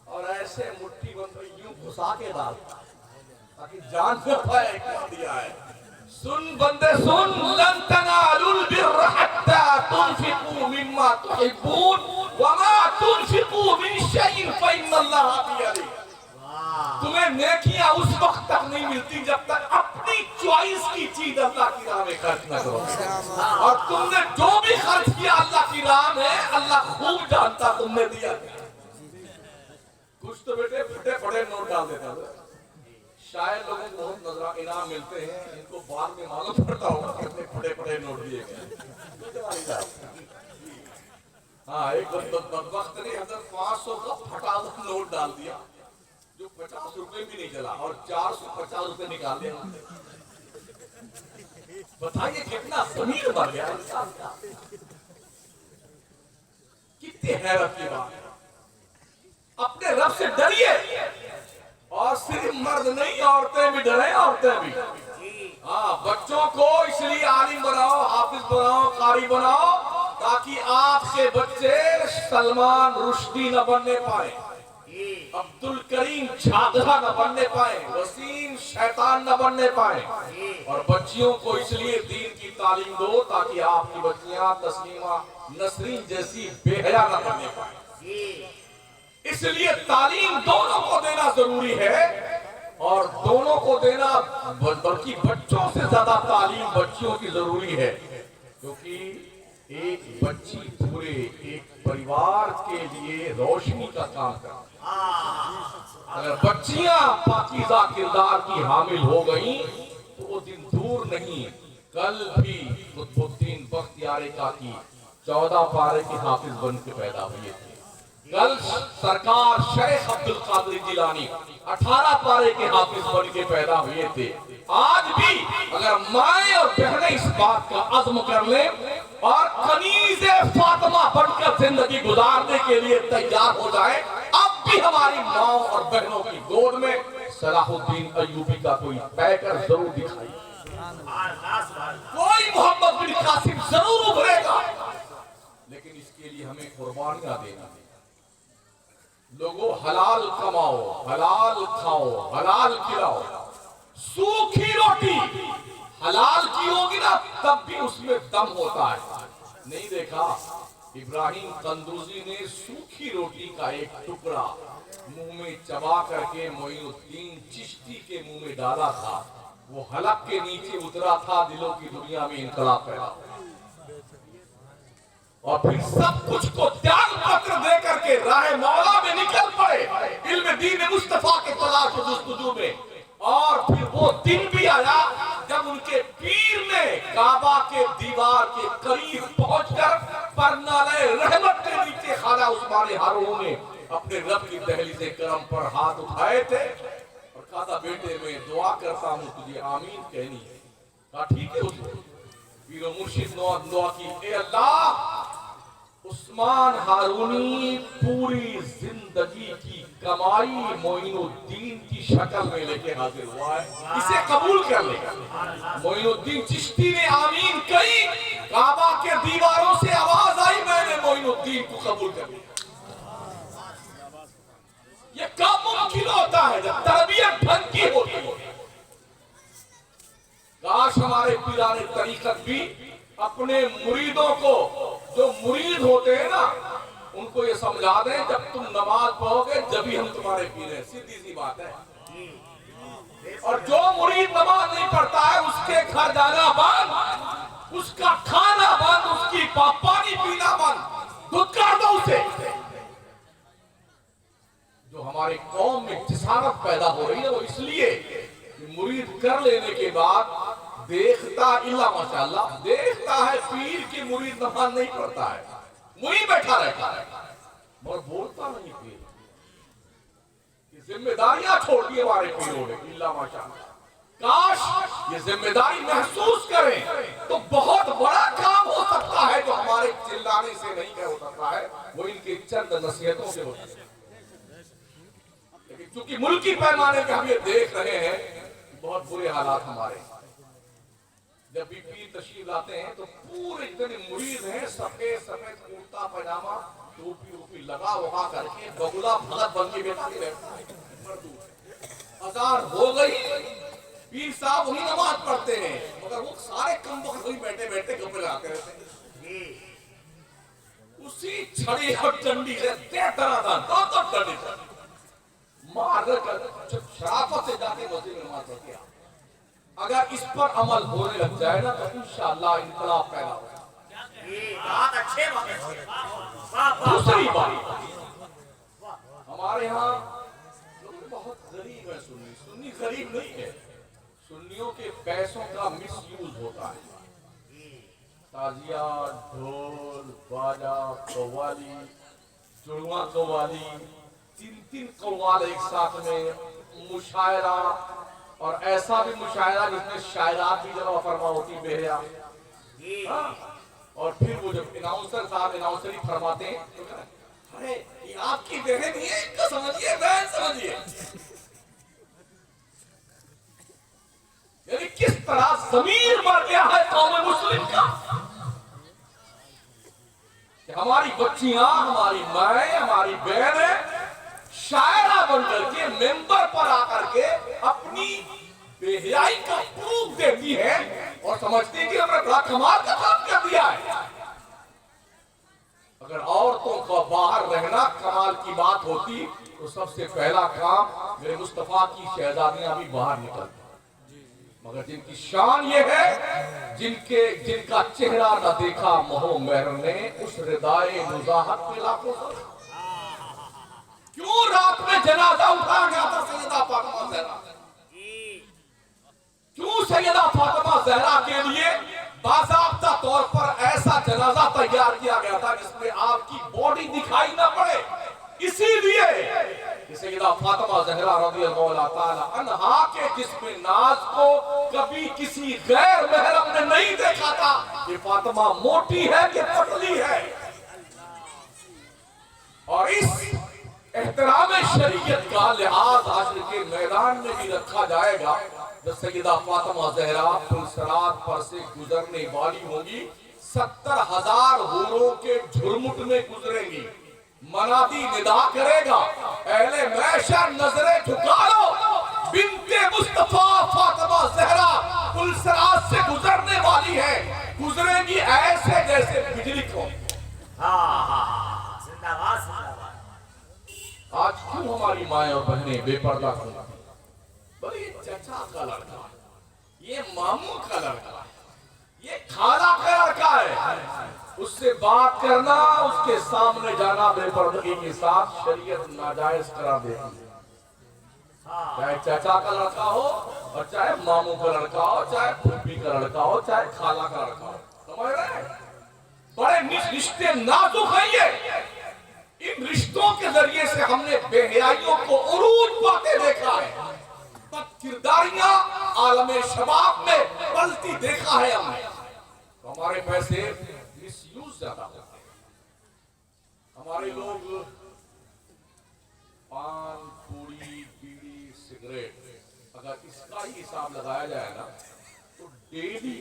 और ऐसे मुट्ठी बंद यूं घुसा के डालता ताकि जान न पाए क्या दिया है। सुन बंदे सुन, लन तनालुल बिर्र हत्ता तुनफिकू मिम्मा तुहिब्बून वमा तुनफिकू मिन शैइन फइन्नल्लाहा बियदिह। तुम्हें नेकियां उस वक्त तक नहीं मिलती जब तक अपनी चॉइस की चीज अल्लाह की राह में खर्च न करो। और तुमने जो भी खर्च किया अल्लाह की राह में, अल्लाह खूब जानता तुमने दिया। कुछ तो बेटे फटे पड़े नोट डाल देता है। शायद लोगों को बहुत नजर इनाम मिलते हैं, इनको बाद में मालूम पड़ता होगा कि अपने फटे पड़े नोट दिए गए। हाँ, एक बदबख्त ने 500 का फटा हुआ नोट डाल दिया जो 50 रुपए भी नहीं चला और 450 रुपए निकाल दिया। बताइए कितना ज़मीर मर गया इंसान का। कितनी हैरत की बात है। अपने रब से डरिए, और सिर्फ मर्द नहीं, औरतें भी डरे, औरतें भी। हाँ, बच्चों को इसलिए आलिम बनाओ, हाफिज बनाओ, कारी बनाओ ताकि आपके बच्चे सलमान रुश्दी न बनने पाए, अब्दुल करीम झागरा न बनने पाए, वसीम शैतान न बनने पाए। और बच्चियों को इसलिए दीन की तालीम दो ताकि आपकी बच्चियां तस्लीमा नसरीन जैसी बेहया न बनने पाए। इसलिए तालीम दोनों को देना जरूरी है, और दोनों को देना बल्कि बच्चों से ज्यादा तालीम बच्चियों की जरूरी है, क्योंकि एक बच्ची पूरे एक परिवार के लिए रोशनी का काम करती है। अगर बच्चियां पाकीज़ा किरदार की हामिल हो गई तो वो दिन दूर नहीं, कल भी कुतुबुद्दीन बख्तियार काकी 14 पारे के हाफिज बन के पैदा हुए थे। कल सरकार शेख अब्दुल कादिर जिलानी 18 पारे के हाफिज बन के पैदा हुए थे। आज भी अगर माए और बहनें इस बात का अज़्म कर लें और कनीज़े फातिमा बनकर जिंदगी गुजारने के लिए तैयार हो जाए, अब भी हमारी माओ और बहनों की गोद में सलाहुद्दीन अय्यूबी का कोई पैकर जरूर दिखाई, कोई मोहम्मद बिन कासिम जरूर उभरेगा। लेकिन इसके लिए हमें कुर्बानियां देना है। लोगों, हलाल कमाओ, हलाल खाओ, हलाल खिलाओ। सूखी रोटी हलाल की होगी ना तब भी उसमें दम होता है। नहीं देखा, इब्राहिम कंदूजी ने सूखी रोटी का एक टुकड़ा मुंह में चबा करके मोइनुद्दीन चिश्ती के मुंह में डाला था। वो हलक के नीचे उतरा था, दिलों की दुनिया में इनकलाब पैदा हुआ। और फिर सब कुछ को त्याग पत्र दे करके राह मौला में निकल पड़े। علم دین مصطفیٰ کے تلاش و جستجو میں. اور پھر وہ دن بھی آیا جب ان کے پیر نے کعبہ کے دیوار کے قریب پہنچ کر پرنالے رحمت کے نیچے خواجہ عثمان ہارون نے اپنے رب کی دہلیز کرم پر ہاتھ اٹھائے تھے اور کہا تھا بیٹے میں دعا کرتا ہوں تجھے آمین کہنی ہے. کہا ٹھیک ہے حضور. پیر و مرشد دعا کی اے اللہ عثمان ہارونی پوری زندگی کی کمائی معین الدین کی شکل میں لے کے حاضر ہوا ہے, اسے قبول کر لے. معین الدین چشتی نے آمین کہی, کعبہ کے دیواروں سے آواز آئی میں نے معین الدین کو قبول کر لیا. یہ کب ممکن ہوتا ہے جب تربیت ڈھنگ کی ہوتی ہے. کاش ہمارے پیران طریقت بھی اپنے مریدوں کو, جو مرید ہوتے ہیں نا, ان کو یہ سمجھا دیں جب تم نماز پڑھو گے جبھی ہم تمہارے پیر ہیں. سیدھی سی بات ہے. اور جو مرید نماز نہیں پڑھتا ہے اس کے گھر جانا بند, اس کا کھانا بند, اس کی پانی پینا بند, دھتکار دو اسے. جو ہماری قوم میں جسارت پیدا ہو رہی ہے وہ اس لیے کہ مرید کر لینے کے بعد دیکھتا اللہ ماشاءاللہ دیکھتا ہے پیر کی مرید نماز نہیں پڑھتا ہے, وہیں بیٹھا رہتا ہے مگر بولتا نہیں. پیر یہ ذمہ داریاں چھوڑ دی ہمارے پیروں نے اللہ ماشاءاللہ. کاش یہ ذمہ داری محسوس کریں تو بہت بڑا کام ہو سکتا ہے جو ہمارے چلانے سے نہیں ہو سکتا ہے, وہ ان کی چند نصیحتوں سے ہوتا ہے. لیکن چونکہ ملکی پیمانے پہ ہم یہ دیکھ رہے ہیں بہت برے حالات ہمارے. جب بھی پیر تشریف لاتے ہیں تو پورے اتنے مرید ہیں, سفید سفید کرتا پائجامہ ٹوپی لگا وہاں کر کے بگلا بھگت بن کے بیٹھا کے بیٹھتا ہے. اذان ہو گئی, پیر صاحب وہی نماز پڑھتے ہیں مگر وہ سارے کم وقت وہی بیٹھے بیٹھے گپے لگاتے رہتے ہیں. اسی چھڑی اور ڈنڈی سے دو ڈنڈی مار کر شرافت سے جا کے مسجد میں نماز پڑھتے ہیں. اگر اس پر عمل ہونے لگ جائے نا تو انشاءاللہ انقلاب پیدا ہوگا. دوسری بات, ہمارے ہاں لوگ بہت غریب ہے. سنی غریب نہیں ہے, سنیوں کے پیسوں کا مس یوز ہوتا ہے. تازیہ, ڈھول, باجا, قوالی, جڑواں قوالی, تین قوال ایک ساتھ میں, مشاعرہ, اور ایسا بھی مشاعرہ جس میں شاعرات بھی جمع فرما ہوتی بہریا. اور پھر وہ جب اناؤنسر صاحب اناؤنسری فرماتے ہیں ارے یہ آپ کی بہن نہیں ہے, ان کو سمجھیے, بہن سمجھیے. یعنی کس طرح ضمیر مر گیا ہے قوم مسلم کا کہ ہماری بچیاں, ہماری مائیں, ہماری بہنیں شاعرہ بن کر کے ممبر پر آ کر کے اپنی بے حیائی کا پروف دیتی ہے اور سمجھتی ہیں کہ ہم نے بڑا کمال کا کام کر دیا ہے. اگر عورتوں کا باہر رہنا کمال کی بات ہوتی تو سب سے پہلا کام میرے مصطفیٰ کی شہزادیاں بھی باہر نکلتی. مگر جن کی شان یہ ہے, جن کا چہرہ نہ دیکھا مہو مہر نے, اس ردائے نزاہت پہ لاکھوں سر. کیوں رات میں جنازہ اٹھایا گیا تھا سیدہ فاطمہ زہرا؟ کیوں سیدہ فاطمہ زہرا کے لیے باضابطہ طور پر ایسا جنازہ تیار کیا گیا تھا جس میں آپ کی باڈی دکھائی نہ پڑے؟ اسی لیے کہ سیدہ فاطمہ زہرا رضی اللہ تعالی عنہا کے جسم ناز کو کبھی کسی غیر محرم نے نہیں دیکھا تھا کہ فاطمہ موٹی ہے کہ پتلی ہے. اور اس احترام شریعت کا لحاظ حشر کے میدان میں بھی رکھا جائے گا. جب سیدہ فاطمہ زہرا پلسرات پر سے گزرنے والی ہوگی, 70,000 حوروں کے جھرمٹ میں گزریں گی, منادی ندا کرے گا اہل محشر نظریں جھکا لو, بنت مصطفیٰ فاطمہ زہرا پلسرات سے گزرنے والی ہے, گزریں گی ایسے جیسے بجلی کو. آج کیوں ہماری مائیں اور بہنیں بے پردہ کھڑی ہیں؟ بھئی چچا کا لڑکا ہے, یہ ماموں کا لڑکا ہے, یہ خالہ کا لڑکا ہے, اس سے بات کرنا، اس کے سامنے جانا بے پردگی کے ساتھ شریعت ناجائز قرار دیتی ہے. چاہے چچا کا لڑکا ہو اور چاہے ماموں کا لڑکا ہو، چاہے پھوپھی کا لڑکا ہو، چاہے خالہ کا لڑکا ہو. سمجھ رہے ہیں؟ بڑے رشتے نازک ہیں یہ. ان رشتوں کے ذریعے سے ہم نے بے حیائیوں کو عروج پاتے دیکھا ہے، بد کرداریاں عالم شباب میں پلتی دیکھا ہے ہم نے. ہمارے پیسے مس یوز زیادہ ہوتے ہیں. ہمارے لوگ پان، پوڑی، بیڑی، سگریٹ، اگر اس کا ہی حساب لگایا جائے نا تو ڈیلی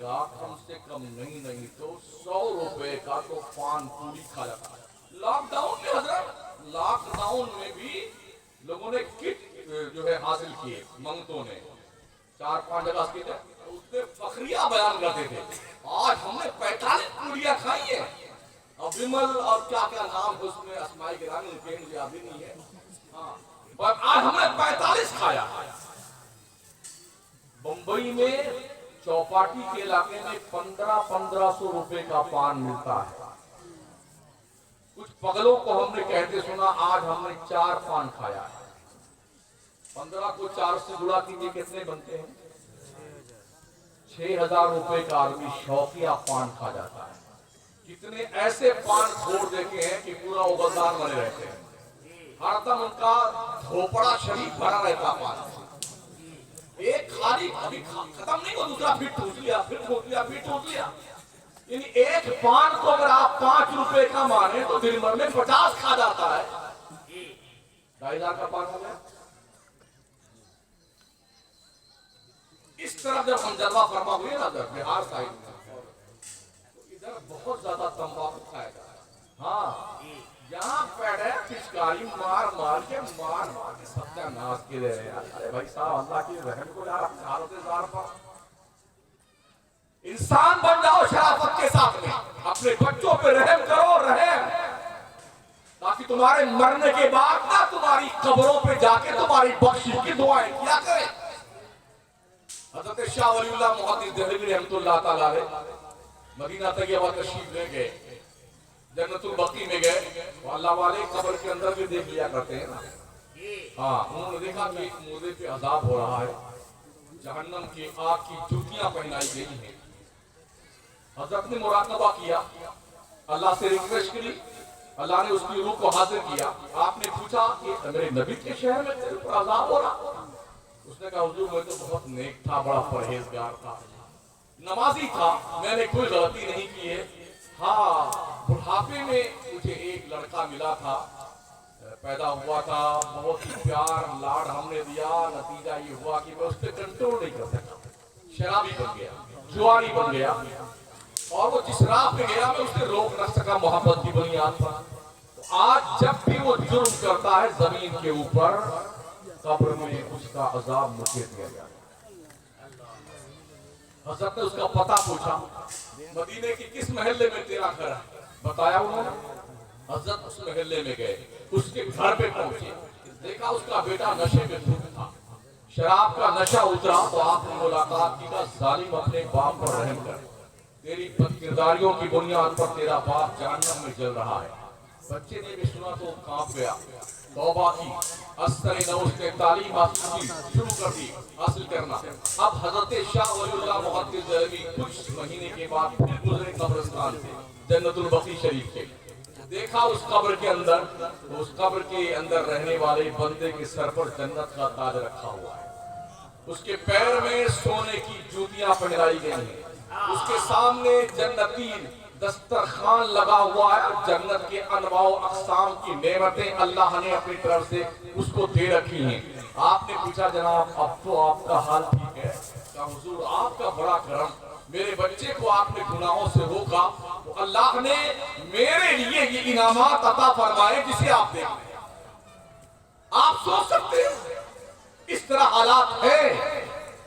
کا کم سے کم نہیں تو 100 روپے کا تو پان پوڑی کھا جاتا ہے. لاک ڈاؤن میں حضرت، لاک ڈاؤن میں بھی لوگوں نے کٹ جو ہے حاصل کیے، منگتوں نے 4-5 جگہ کی تھے، اس میں فخریہ بیان کرتے تھے آج ہم نے 45 پوڑیاں کھائی ہیں. اور ومل اور کیا نام ہے اس میں، اسمائی گرامی ان کے مجھے یاد ہی نہیں ہے. ہاں، پر آج ہم نے 45 کھایا. بمبئی میں چوپاٹی کے علاقے میں 1500 روپے کا پان ملتا ہے. کچھ پگلوں کو ہم نے کہتے سنا آج ہم نے 4 پان کھایا ہے. 15 کو 4 سے گڑا کیجئے کتنے بنتے ہیں؟ 6000 روپے کا آدمی شوقیہ پان کھا جاتا ہے. کتنے ایسے پان چھوڑ دیتے ہیں کہ پورا اوغلدار بنے رہتے ہیں. ہر دم ان کا دھوپڑا شریف بھرا رہتا پان. ایک خالی ابھی ختم نہیں ہوا، دوسرا پھر ٹوٹ لیا. یعنی ایک پان کو اگر آپ 5 روپے کا مانے تو دن بھر میں 50 کھا جاتا ہے. 2500 کا پان ہو گیا. اس طرف جب ہم جلوہ فرما ہوئے نا ادھر بہار سائڈ میں، تو ادھر بہت زیادہ تمباکو کھایا جاتا ہے. ہاں، یہاں پیڑے پچکاری مار کے ستیہ ناش کے دے رہے ہیں. ارے بھائی صاحب، اللہ کی رحم کو یار اپنے حالت زار پر انسان بن جاؤ شرافت کے ساتھ میں. اپنے بچوں پہ رحم کرو، تاکہ تمہارے مرنے کے بعد نہ تمہاری قبروں پہ جا کے تمہاری بخشش کی دعائیں کیا کریں. حضرت شاہ ولی اللہ محدث دہلوی رحمۃ اللہ تعالیٰ علیہ مدینہ طیبہ تشریف لے گئے، جنت البقیع میں گئے. وہ اللہ والے قبر کے اندر بھی دیکھ لیا کرتے ہیں نا. ہاں، انہوں نے دیکھا کہ ایک مردے پہ عذاب ہو رہا ہے، جہنم کی آگ کی جوتیاں پہنائی گئی ہیں. حضرت نے مراقبہ کیا، اللہ سے ریکویسٹ کی، اللہ نے اس کی روح کو حاضر کیا. آپ نے پوچھا کہ میرے نبی کے شہر میں تیرے پر عذاب ہو رہا؟ اس نے کہا حضور میں تو بہت نیک تھا، بڑا پرہیزگار تھا، نمازی تھا، میں نے کوئی غلطی نہیں کی ہے. ہاں، بڑھاپے میں مجھے ایک لڑکا ملا تھا، پیدا ہوا تھا، بہت ہی پیار لاڈ ہم نے دیا. نتیجہ یہ ہوا کہ میں اس پہ کنٹرول نہیں کر سکا، شرابی بن گیا، جواری بن گیا. اور وہ جس راہ پہ گیا میں اسے روک نہ سکا محبت کی بنیاد پر. تو آج جب بھی وہ جرم کرتا ہے زمین کے اوپر، قبر میں اس کا عذاب مجھے دیا جاتا ہے. حضرت نے اس کا پتہ پوچھا، مدینے کی کس محلے میں تیرا گھر ہے؟ بتایا انہوں نے. حضرت اس محلے میں گئے، اس کے گھر پہ پہنچے، دیکھا اس کا بیٹا نشے میں دھت تھا، شراب کا نشہ اترا. تو آپ نے ملاقات کی، کہا ظالم اپنے باپ پر رحم کر، تیری بد کرداریوں کی بنیاد پر تیرا باپ جہنم میں جل رہا ہے. بچے نے بھی سنا تو کانپ گیا، توبہ کی، اثر نو اس نے تعلیم حاصل کرنا. اب حضرت شاہ ولی اللہ محدث دہلوی کچھ مہینے کے بعد پھر گزرے قبرستان سے جنت البقیع شریف کے. دیکھا اس قبر کے اندر رہنے والے بندے کے سر پر جنت کا تاج رکھا ہوا ہے. اس کے پیر میں سونے کی جوتیاں پہنائی گئی ہیں. اس کے سامنے جنتی دسترخوان لگا ہوا ہے. جنت کے انواع و اقسام کی نعمتیں اللہ نے اپنی طرف سے اس کو دے رکھی ہیں. آپ نے پوچھا جناب اب تو آپ کا حال ٹھیک ہے؟ کہا حضور آپ کا بڑا کرم، میرے بچے کو آپ نے گناہوں سے روکا تو اللہ نے میرے لیے یہ انعامات عطا فرمائے جسے آپ دیکھ لیں. آپ سوچ سکتے ہیں اس طرح حالات ہیں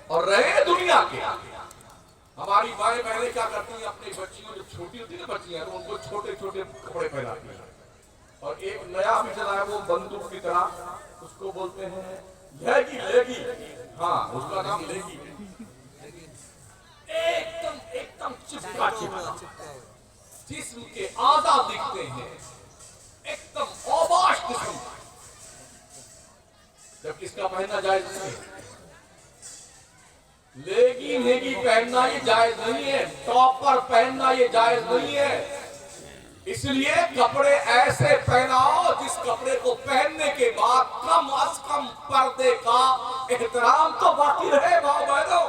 اور رہے دنیا کے. ہماری مائیں بہنیں کیا کرتی ہیں، اپنی بچیوں جو چھوٹی ہوتی ہیں بچیاں تو ان کو چھوٹے چھوٹے کپڑے پہناتی ہیں. اور ایک نیا بھی چلا ہے وہ بندوق کی طرح، اس کو بولتے ہیں لیگی. ہاں، اس کا نام لیگی. ایک دم چپکا जिस्म के आधा दिखते हैं, एकदम औबाश किस्म, जबकि इसका पहनना जायज नहीं है। लेगी नेगी पहनना ये जायज नहीं है, टॉपर पहनना ये जायज नहीं है। इसलिए कपड़े ऐसे पहनाओ जिस कपड़े को पहनने के बाद कम अज कम पर्दे का एहतराम तो बाकी रहे। भाव बहनों,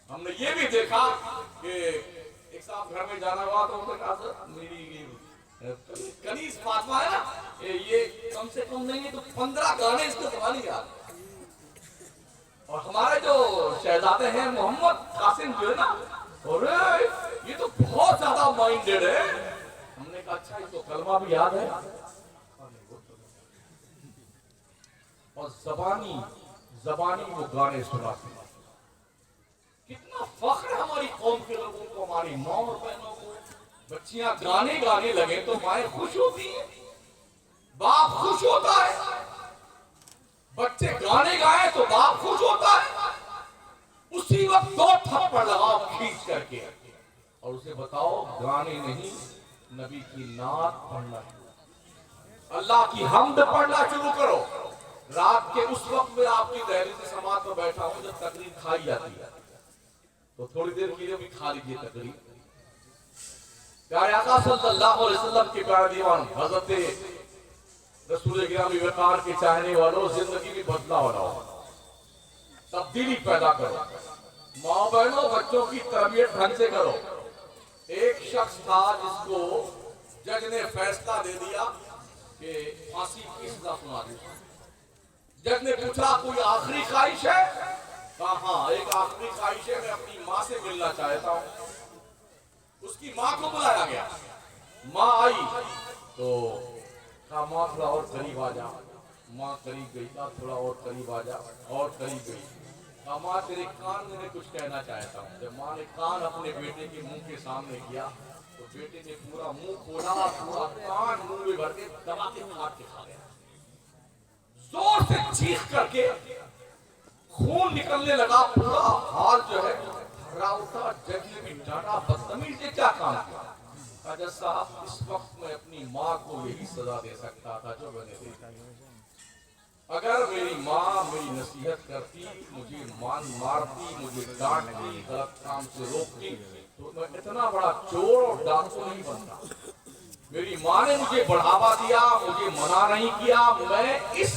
हमने ये भी देखा कि एक साहब घर में जाना हुआ तो उन्होंने कहा सर मेरी कनीज फातिमा है ना, ये कम से कम नहीं तो 15 गाने इसको जबानी याद। और हमारे जो शहजादे हैं मोहम्मद कासिम जो है ना, अरे ये तो बहुत ज्यादा माइंडेड है। हमने कहा अच्छा इसको कलमा भी याद है। और जबानी वो गाने सुनाते। कितना फख्र है हमारी कौम के लोगों को, हमारी माँ और बहनों को। बच्चियां गाने गाने लगे तो माएं खुश होती है, बाप खुश होता है। बच्चे गाने गाए तो बाप खुश होता है। उसी वक्त 2 थप्पड़ लगाओ खींच करके और उसे बताओ गाने नहीं, नबी की नात पढ़ना, अल्लाह की हम्द पढ़ना शुरू करो। रात के उस वक्त में आपकी दहलीज से समाज पर बैठा हूं जब तकरीर खाई जाती है, तो थोड़ी देर के लिए भी खा लीजिए तकरीर। प्यारे आका सल्लल्लाहु अलैहि वसल्लम के प्यारे दीवान हजरत रसूल गिरामी वकार के चाहने वालों, जिंदगी में बदलाव लाओ, तब्दीली पैदा करो। माँ बहनों, बच्चों की तरबियत ढंग से करो। एक शख्स था जिसको जज ने फैसला दे दिया कि फांसी की सजा सुना दी। जज ने पूछा कोई आखिरी ख्वाहिश है? कहा हाँ एक आखिरी ख्वाहिश है, मैं अपनी माँ से मिलना चाहता हूँ। उसकी माँ को बुलाया गया। माँ आई तो कहा माँ थोड़ा और करीब आ जा। माँ करीब गई, कहा थोड़ा और करीब आ जा, और करीब गई। कहा माँ तेरे कान में कुछ कहना चाहता हूँ। जब माँ ने कान अपने बेटे के मुंह के सामने किया तो बेटे ने पूरा मुंह खोला, पूरा कान मुंह में भर के दबा के काट के खा गया। जोर से चीख करके खून निकलने लगा, पूरा हाल जो है भरा उठा। जज ने भी डांटा, बदतमीज ने क्या काम किया? जज साहब इस वक्त मैं अपनी माँ को यही सजा दे सकता था जो मैंने दी। अगर मेरी माँ मेरी नसीहत करती, मुझे मारती, मुझे डांटती, गलत काम से रोकती, तो मैं इतना बड़ा चोर और डाकू नहीं बनता। मेरी माँ ने मुझे बढ़ावा दिया, मुझे मना नहीं किया। मैं इस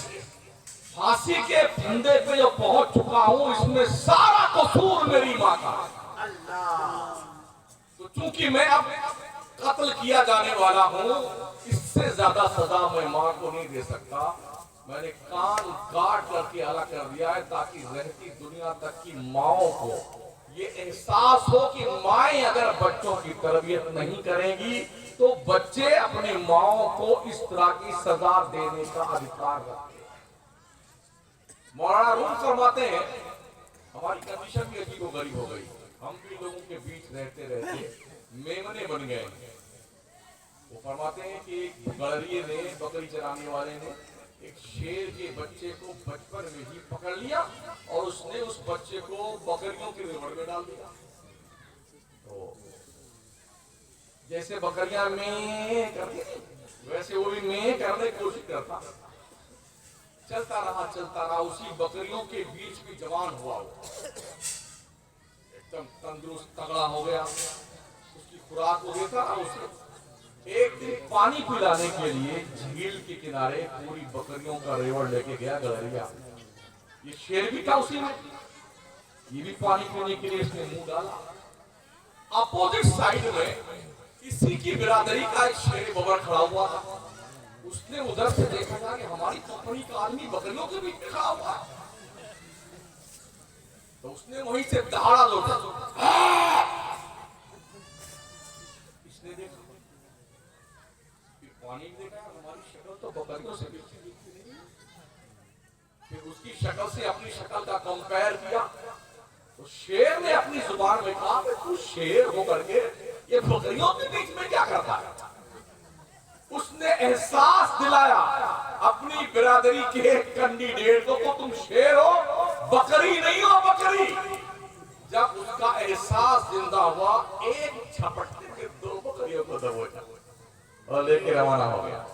फांसी के फंदे पे जो पहुंच चुका हूं, इसमें सारा कसूर मेरी माँ का। तो चूंकि मैं अब कत्ल किया जाने वाला हूं, इससे ज्यादा सजा मैं माँ को नहीं दे सकता। मैंने कान काट करके अलग कर दिया है ताकि रहती दुनिया तक की माओं को ये एहसास हो कि माएं अगर बच्चों की तरबियत नहीं करेंगी तो बच्चे अपनी माओं को इस तरह की सजा देने का अधिकार रखते हैं। मौलाना रूम फरमाते हैं हमारी कंडीशन भी अजीब गरीब हो गई। हम भी लोगों के बीच रहते रहते मेमने बन गए। वो फरमाते हैं कि एक गड़रिए ने, बकरी चराने वाले ने एक शेर के बच्चे को बचपन में ही पकड़ लिया और उसने उस बच्चे को बकरियों के रिवड़ में डाल दिया। तो जैसे बकरियां में करती वैसे वो भी में करने की कोशिश करता। चलता रहा, उसी बकरियों के बीच में जवान हुआ, एकदम तंदुरुस्त तगड़ा हो गया। उसकी खुराक को देता रहा। उसे एक दिन पानी पिलाने के लिए झील के किनारे पूरी बकरियों का रेवड़ लेके गया गड़रिया। ये शेर भी था उसी में, ये भी पानी पीने के लिए इसने मुंह डाला। अपोजिट साइड में इसी की बिरादरी का एक शेर बबर खड़ा हुआ था। उसने उधर से देखा था कि हमारी कंपनी का आदमी बकरियों के बीच में खड़ा हुआ है, तो उसने वहीं से दहाड़ा लौटा। इसने देखा, पानी देखा, हमारी शक्ल तो बकरियों से दिखती नहीं। फिर उसकी शक्ल से अपनी शक्ल का कंपेयर किया तो शेर ने अपनी जुबान में कहा कि तू शेर होकर के ये बकरियों के बीच में क्या करता है। उसने एहसास दिलाया अपनी बिरादरी के कैंडिडेट को तुम शेर हो, बकरी नहीं हो बकरी। जब उसका एहसास जिंदा हुआ, एक झपट्टे में को दबोचा और लेके रवाना हो गया।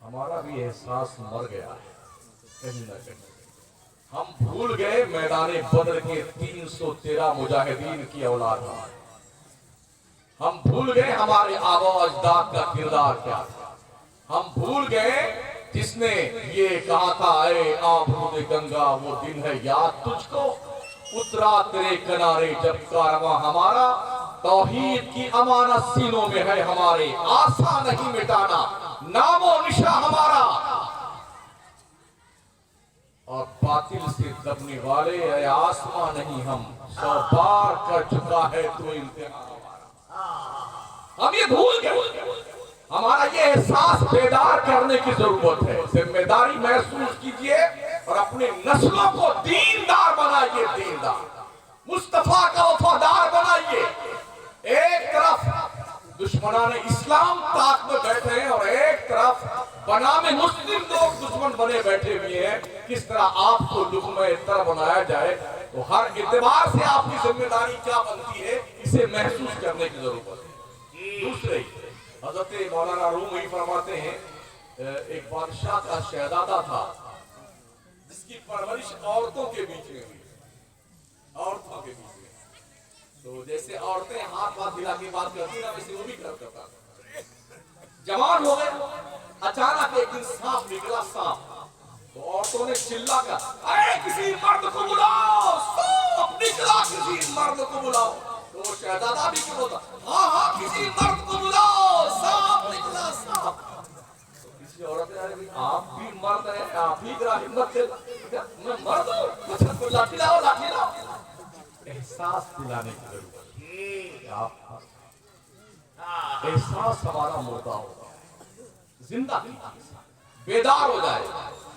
हमारा भी एहसास मर गया है कहीं ना कहीं। हम भूल गए मैदाने बदर के 313 मुजाहिदीन की औलाद हम भूल गए हमारे आबा अजदाद का किरदार क्या था। हम भूल गए जिसने ये कहा था, अरे आबरूद गंगा वो दिन है याद तुझको, उतरा तेरे किनारे जब कारवां हमारा, तौहीद की अमानत सीनों में है हमारे, आसा नहीं मिटाना नामो निशा हमारा, और बातिल से दबने वाले आसमां नहीं हम, 100 बार कर चुका है तू इम्तिहान हमारा। हम ये भूल गए। हमारा ये एहसास बेदार करने की जरूरत है। जिम्मेदारी महसूस कीजिए और अपने नस्लों को दीनदार बनाइए, दीनदार मुस्तफा का वफादार बनाइए। एक तरफ दुश्मनान इस्लाम ताक में बैठे हैं और एक तरफ बनामे मुस्लिम लोग दुश्मन बने बैठे हुए हैं। किस तरह आपको लुक़्मे तर बनाया जाए, तो हर एतबार से आपकी जिम्मेदारी क्या बनती है इसे महसूस करने की जरूरत है। दूसरे हज़रत मौलाना रूमी फरमाते हैं, एक बादशाह का शहजादा था जिसकी परवरिश औरतों के बीच में हुई, औरतों के बीच में। तो जैसे औरतें हाथ हाथ हिला के बात करती ना, वैसे वो भी करता था। जवान हो गए, अचानक एक दिन सांप निकला, सांप। तो औरतों ने चिल्ला कर, अरे किसी मर्द को बुलाओ, सांप निकला, किसी मर्द को बुलाओ। तो शहजादा भी क्यों बोलता, हाँ हाँ किसी मर्द को बुलाओ, सांप निकला, सांप। तो किसी औरत ने, आप भी मर्द हैं, आप ही जरा हिम्मत से, मैं मर्द हूँ, अच्छा तो लाठी लाओ, लाठी लाओ। एहसास दिलाने की जरूरत है। आप एहसास हमारा मुर्दा होगा, जिंदा बेदार हो जाए।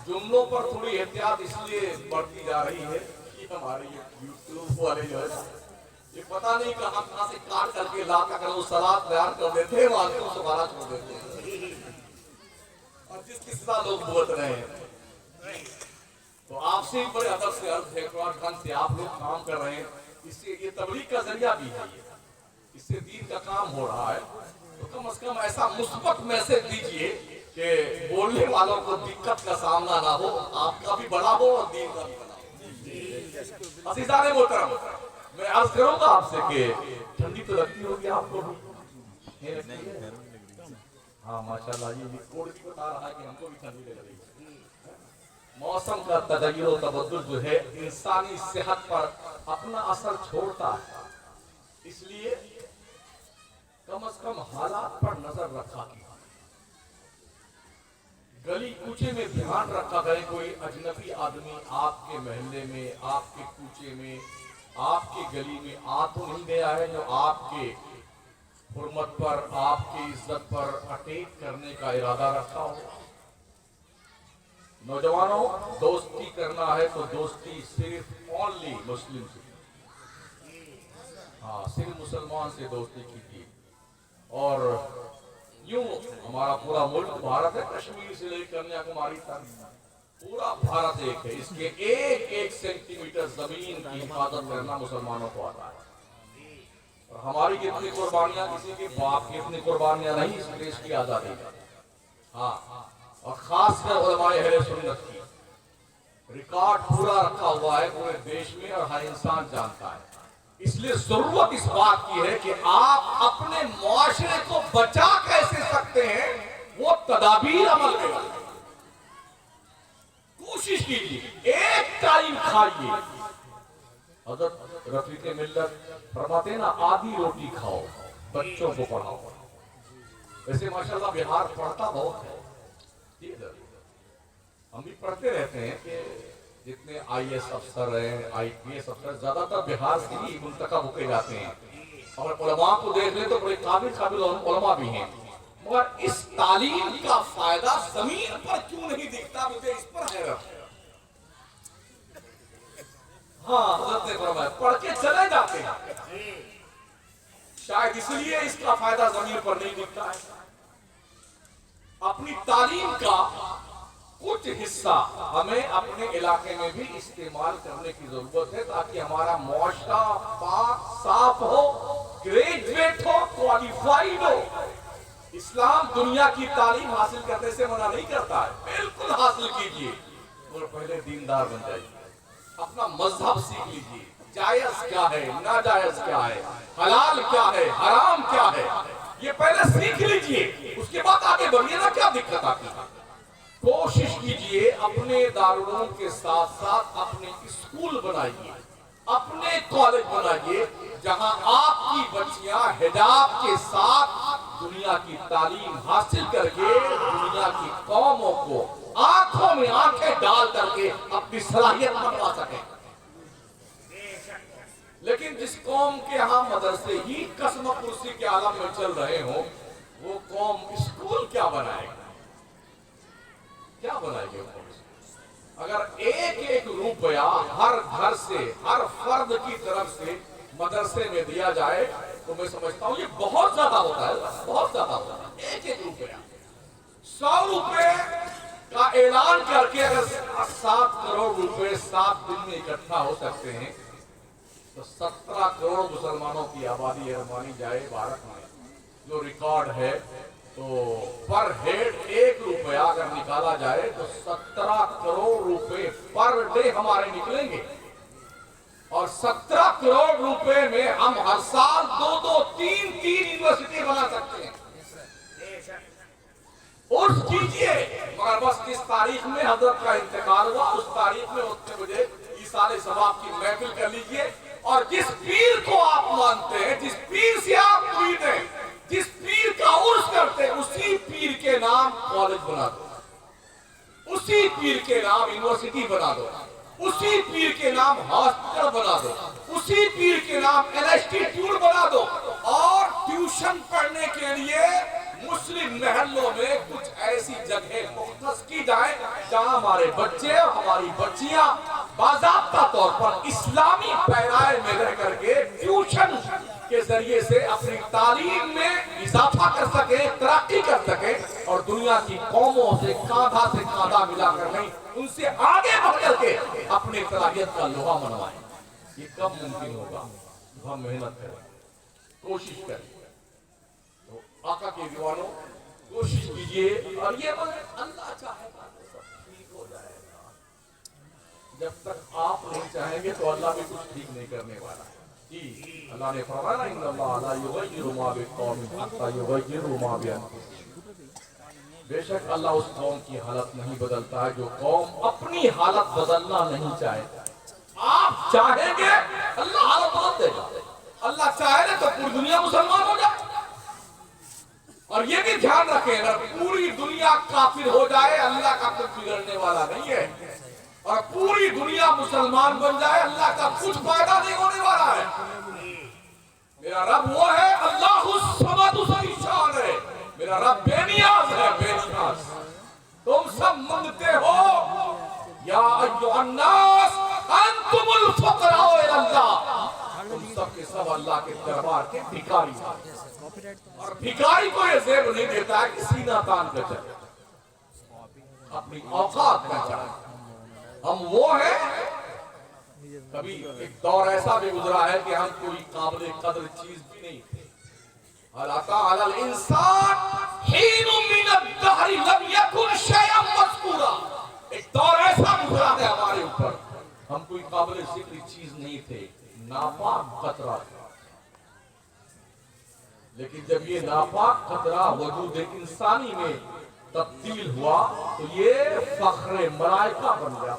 जुमलों पर थोड़ी एहतियात इसलिए बढ़ती जा रही है कि हमारे ये यूट्यूब वाले जो है ये पता नहीं कहां से काट करके ला कर वो सलाद तैयार कर देते हैं, वहां को सुखाना छोड़ देते हैं और जिस किस्सा लोग बोल रहे हैं। तो आपसे बड़े अदब से अर्ज है, ढंग से आप लोग काम कर रहे हैं, इससे ये तबलीग का जरिया भी है, इससे दीन का काम हो रहा है। तो कम से कम ऐसा मुस्बत मैसेज दीजिए कि बोलने वालों को दिक्कत का सामना ना हो, आपका भी बड़ा हो और दीन का भी बड़ा हो। अज़ीज़ान मोहतरम, मैं अर्ज करूंगा आपसे कि ठंडी तो लगती होगी आपको भी। हाँ माशाल्लाह, ये कोड भी बता रहा है कि हमको भी ठंडी लग रही है। मौसम का तगय्युर और तबद्दुल जो है इंसानी सेहत पर अपना असर छोड़ता है, इसलिए कम से कम हालात पर नजर रखा कीजिए। गली कूचे में ध्यान रखा करें, कोई अजनबी आदमी आपके महल्ले में, आपके कूचे में, आपके गली में आ तो नहीं गया है जो आपके हुर्मत पर, आपकी इज्जत पर अटैक करने का इरादा रखा हो। नौजवानों, दोस्ती करना है तो दोस्ती सिर्फ ओनली मुस्लिम से, हाँ सिर्फ मुसलमान से दोस्ती कीजिए। और यूं हमारा पूरा मुल्क भारत है, कश्मीर से लेकर कन्याकुमारी तक पूरा भारत एक है। इसके एक एक सेंटीमीटर जमीन की हिफाजत करना मुसलमानों को आता है। और हमारी कितनी कुर्बानियां, किसी के बाप की इतनी कुर्बानियां नहीं इस देश की आजादी का। हाँ, और खासकर उलमाए अहले सुन्नत की रिकॉर्ड पूरा रखा हुआ है पूरे देश में और हर इंसान जानता है। इसलिए जरूरत इस बात की है कि आप अपने मुआशरे को बचा कैसे सकते हैं वो तदाबीर अमल में कोशिश कीजिए। एक टाइम खाइए, हज़रत रफीक मिल्लत फरमाते ना, आधी रोटी खाओ, बच्चों को पढ़ाओ। वैसे माशाल्लाह बिहार पढ़ता बहुत है, हम भी पढ़ते रहते हैं कि जितने IAS अफसर हैं, IPS अफसर ज्यादातर बिहार से ही मुंतखब होके जाते हैं। और उलमा को देख ले तो बड़े काबिल उलमा भी हैं, मगर इस तालीम का फायदा जमीन पर क्यों नहीं दिखता, मुझे इस पर हैरत है। हाँ, पढ़ के चले जाते हैं, शायद इसलिए इसका फायदा जमीन पर नहीं दिखता है। अपनी तालीम का कुछ हिस्सा हमें अपने इलाके में भी इस्तेमाल करने की जरूरत है, ताकि हमारा मुआशरा पाक साफ हो ग्रेजुएट हो, क्वालिफाइड हो। इस्लाम दुनिया की तालीम हासिल करने से मना नहीं करता है, बिल्कुल हासिल कीजिए, और पहले दीनदार बन जाइए, अपना मजहब सीख लीजिए, जायज क्या है, नाजायज क्या है, हलाल क्या है, हराम क्या है, ये पहले सीख लीजिए, उसके बाद आगे बढ़िए ना। क्या दिक्कत आती है? कोशिश कीजिए अपने दारुल के साथ साथ अपने स्कूल बनाइए, अपने कॉलेज बनाइए, जहां आपकी बच्चियां हिजाब के साथ दुनिया की तालीम हासिल करके दुनिया की कौमों को आंखों में आंखें डाल करके अपनी सलाहियत बनवा सके। लेकिन जिस कौम के यहाँ मदरसे ही कसम कुर्सी के आलम में चल रहे हो, वो कौम स्कूल क्या बनाएगी? क्या बनाएगी? अगर एक एक रुपया हर घर से, हर फर्द की तरफ से मदरसे में दिया जाए तो मैं समझता हूँ ये बहुत ज्यादा होता है, बहुत ज्यादा होता है। एक एक रुपया, 100 रुपए का ऐलान करके अगर 7 करोड़ रुपए 7 दिन में इकट्ठा हो सकते हैं तो 17 करोड़ मुसलमानों की आबादी है, मानी जाए भारत में, जो रिकॉर्ड है। तो पर हेड 1 रुपया अगर निकाला जाए तो 17 करोड़ रुपए पर डे हमारे निकलेंगे, और 17 करोड़ रुपए में हम हर साल 2-2, 3-3 यूनिवर्सिटी बना सकते हैं। उर्स कीजिए, मगर बस जिस तारीख में हजरत का इंतकाल हुआ उस तारीख में उतने बजे इसाले सवाब की महफिल कर लीजिए, और जिस पीर को आप मानते हैं, जिस पीर से आप मुरीद हैं, जिस पीर का उर्स करते हैं, उसी पीर के नाम कॉलेज बना दो, उसी पीर के नाम यूनिवर्सिटी बना दो, उसी पीर के नाम हॉस्पिटल बना दो, उसी पीर के नाम इंस्टीट्यूट बना दो, और ट्यूशन पढ़ने के लिए मुस्लिम महल्लों में कुछ ऐसी जगह मुख्तस की जाए जहां हमारे बच्चे और हमारी बच्चियां बाज़ाब्ता तौर पर इस्लामी पैराए में रह करके ट्यूशन के जरिए से अपनी तालीम में इजाफा कर सके, तरक्की कर सके, और दुनिया की कौमों से कांधा मिलाकर नहीं, उनसे आगे बढ़ करके अपनी सलाहियत का लोहा मनवाए। ये कब मुमकिन होगा? हम मेहनत करें, कोशिश करें। तो आका के दीवानों, कोशिश कीजिए, और ये अल्लाह चाहेगा तो सब ठीक हो जाएगा। जब तक आप नहीं चाहेंगे तो अल्लाह भी कुछ ठीक नहीं करने वाला है। अल्लाह ने फरमाया, इन्नल्लाह ला युगय्यिरु मा बिक़ौमिन हत्ता युगय्यिरु मा बिअनफुसिहिम। बेशक अल्लाह उस कौम की हालत नहीं बदलता है जो कौम अपनी हालत बदलना नहीं चाहे। आप चाहेंगे अल्लाह हालत बदल देगा, अल्लाह चाहे तो पूरी दुनिया मुसलमान हो जाए। और ये भी ध्यान रखें, अगर पूरी दुनिया काफिर हो जाए अल्लाह का कुछ बिगड़ने वाला नहीं है, और पूरी दुनिया मुसलमान बन जाए अल्लाह का कुछ फायदा नहीं होने वाला है। मेरा रब वो है, अल्लाहुस समद, उसकी शान है, मेरा रब बेनियाज है, बेनियाज। तुम सब मांगते हो, या अय्युहन नास अंतुमुल फुकरा इलल्लाह, तुम सब के सब अल्लाह के दरबार के भिखारी हैं। और भिखारी को ये जेब नहीं देता है कि सीना तान कर चले, अपनी औकात में चले। हम वो हैं। कभी एक दौर ऐसा भी गुजरा है कि हम कोई काबिल कदर चीज भी नहीं थे। अलाता अलल इंसान हीनुम मिनद दहरी लम यकुन शयअन मज़कूरा। एक दौर ऐसा गुजरा है हमारे ऊपर, हम कोई काबिल जिक्र चीज नहीं थे, नापाक कतरा था। लेकिन जब ये नापाक कतरा वजूद इंसानी में तब्दील हुआ तो ये फख्रे मलाइका बन गया।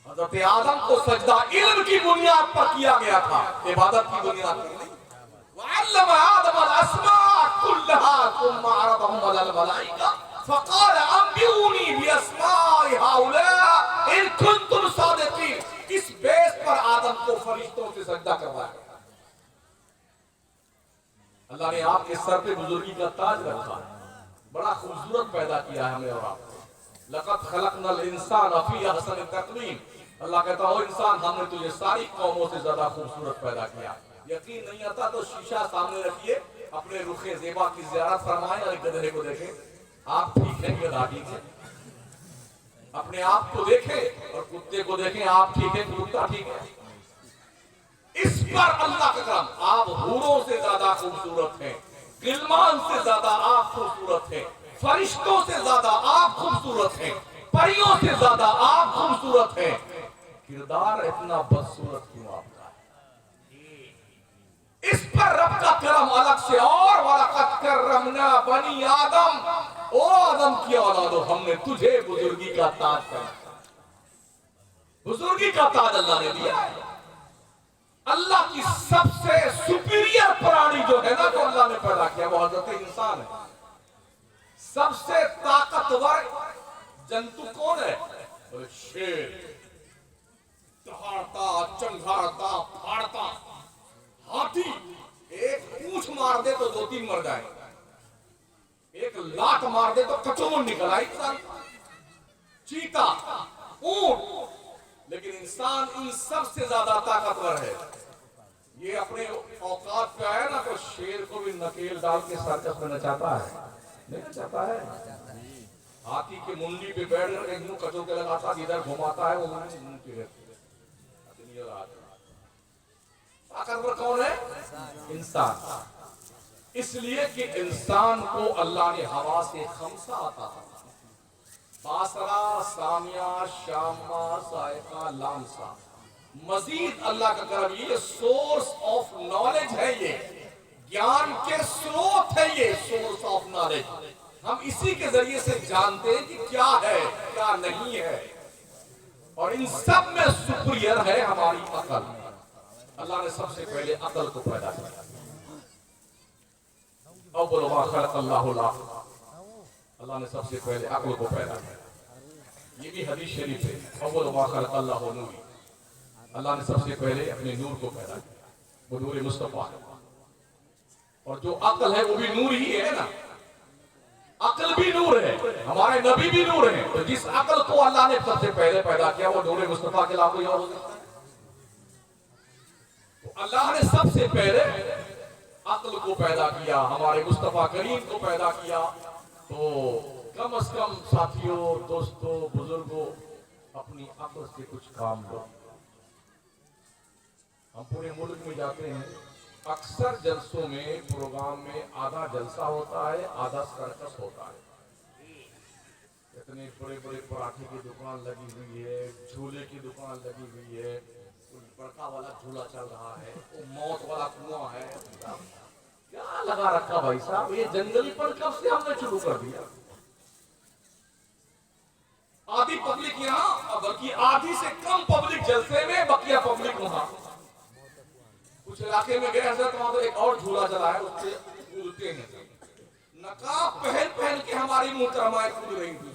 हज़रत आदम को सजदा इल्म की बुनियाद पर किया गया था, इबादत की बुनियाद पर नहीं। वअल्लम आदम अल-अस्मा कुल्लहा सुम्मा अरदहुम अलल मलाइका फक़ाल अंबिऊनी बिअस्माइ हाउला इन कुंतुम सादिकीन। इस बेस पर आदम को फरिश्तों से सजदा करवाया। अल्लाह ने आपके सर पे बुजुर्गी का ताज रखा है, बड़ा खूबसूरत पैदा किया है हमें और आपको। लक़द खलक़नल इंसान फी अहसन तक़वीम। अल्लाह कहता हो इंसान, हमने तुझे सारी कौमों से ज्यादा खूबसूरत पैदा किया। यकीन नहीं आता तो शीशा सामने रखिए, अपने रुखे ज़ेबा की ज़ियारत फरमाएं और गधे को देखें, आप ठीक हैं, गधा ठीक है। अपने आप को देखें और कुत्ते को देखें, आप ठीक है, कुत्ता ठीक है। اس پر اللہ کا کرم، آپ حوروں سے زیادہ خوبصورت ہیں، غلمان سے زیادہ آپ خوبصورت ہیں، فرشتوں سے زیادہ آپ خوبصورت ہیں، پریوں سے زیادہ آپ خوبصورت ہیں، کردار اتنا بدصورت کیوں آپ کا ہے؟ اس پر رب کا کرم الگ سے، اور وَلَقَدْ كَرَّمْنَا بَنِي آدم، او آدم کی اولادو ہم نے تجھے بزرگی کا تاج پہنایا، بزرگی کا تاج اللہ نے دیا ہے۔ اللہ کی سب سے سپیریئر پرانی جو ہے نا جو اللہ نے پیدا کیا وہ حضرت انسان ہے۔ سب سے طاقتور جنتو کون ہے؟ شیر، دہاڑتا، چنگھاڑتا، پھاڑتا، ہاتھی ایک پونچھ مار دے تو 2-3 مر جائے، ایک لات مار دے تو کچومن نکل آئے، چیتا، اونٹ، لیکن انسان ان سب سے زیادہ طاقتور ہے۔ یہ اپنے اوقات پہ آیا نا تو شیر کو بھی نکیل ڈال کے سرکس میں نچاتا ہے، نہیں نچاتا ہے؟ ہاتھی کی منڈی پہ بیٹھ کر ایک منہ کچو کے لگاتا ادھر گھماتا ہے، وہ منہ کی رہتی ہے۔ طاقتور کون ہے؟ انسان۔ اس لیے کہ انسان کو اللہ نے حواس خمسہ عطا فرمایا، باصرہ، سامیہ، شامہ، ذائقہ، لامسہ۔ مزید اللہ کا کرم، یہ سورس آف نالج ہے، یہ گیان کے سروت ہے، یہ سورس آف نالج۔ ہم اسی کے ذریعے سے جانتے ہیں کہ کیا ہے کیا نہیں ہے، اور ان سب میں سپریئر ہے ہماری عقل۔ اللہ نے سب سے پہلے عقل کو پیدا کیا، اول ما خلق اللہ العقل، اللہ نے سب سے پہلے عقل کو پیدا کیا۔ یہ بھی حدیث شریف ہے، اول ما خلق اللہ نور، اللہ نے سب سے پہلے اپنے نور کو پیدا کیا، وہ نور مصطفیٰ ہے، اور جو عقل ہے وہ بھی نور ہی ہے نا، عقل بھی نور ہے، ہمارے نبی بھی نور ہیں، تو جس عقل کو اللہ نے سب سے پہلے پیدا کیا وہ نور مصطفیٰ کے علاوہ کوئی اور ہو سکتا ہے؟ تو اللہ نے سب سے پہلے عقل کو پیدا کیا، ہمارے مصطفیٰ کریم کو پیدا کیا۔ تو کم از کم ساتھیوں، دوستوں، بزرگوں، اپنی عقل سے کچھ کام لو۔ ہم پورے ملک میں جاتے ہیں، اکثر جلسوں میں، پروگرام میں آدھا جلسہ ہوتا ہے، آدھا سرکس ہوتا ہے۔ اتنے بڑے بڑے پراٹھے کی دکان لگی ہوئی ہے، جھولے کی دکان لگی ہوئی ہے، بڑکا والا جھولا چل رہا ہے، وہ موت والا کنواں ہے، کیا لگا رکھا بھائی صاحب؟ یہ جنگلی پر کب سے ہم نے شروع کر دیا؟ آدھی پبلک یہاں، بلکہ آدھی سے کم پبلک جلسے میں، بقیہ پبلک وہاں۔ کچھ علاقے میں گئے حضرت، وہاں تو ایک اور جھولا چلا ہے، اس سے کودتے ہیں، نقاب پہن کے ہماری محترمائیں کود رہی تھی،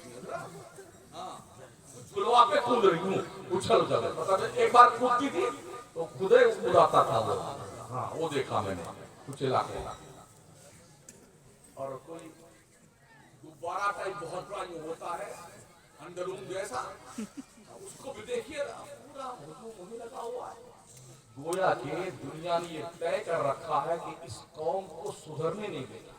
جھولوا پہ کود رہی ہوں، اچھل اچھل، مطلب ایک بار کودتی تھی تو خودے کوداتا تھا وہ۔ ہاں وہ دیکھا میں نے کچھ علاقے، اور کوئی گبارہ ٹائپ بہت بڑا جو ہوتا ہے اندرون جیسا، اس کو بھی دیکھیے پورا ہجوم لگا ہوا ہے۔ گویا کہ دنیا نے یہ طے کر رکھا ہے کہ اس قوم کو سدھرنے نہیں دینا،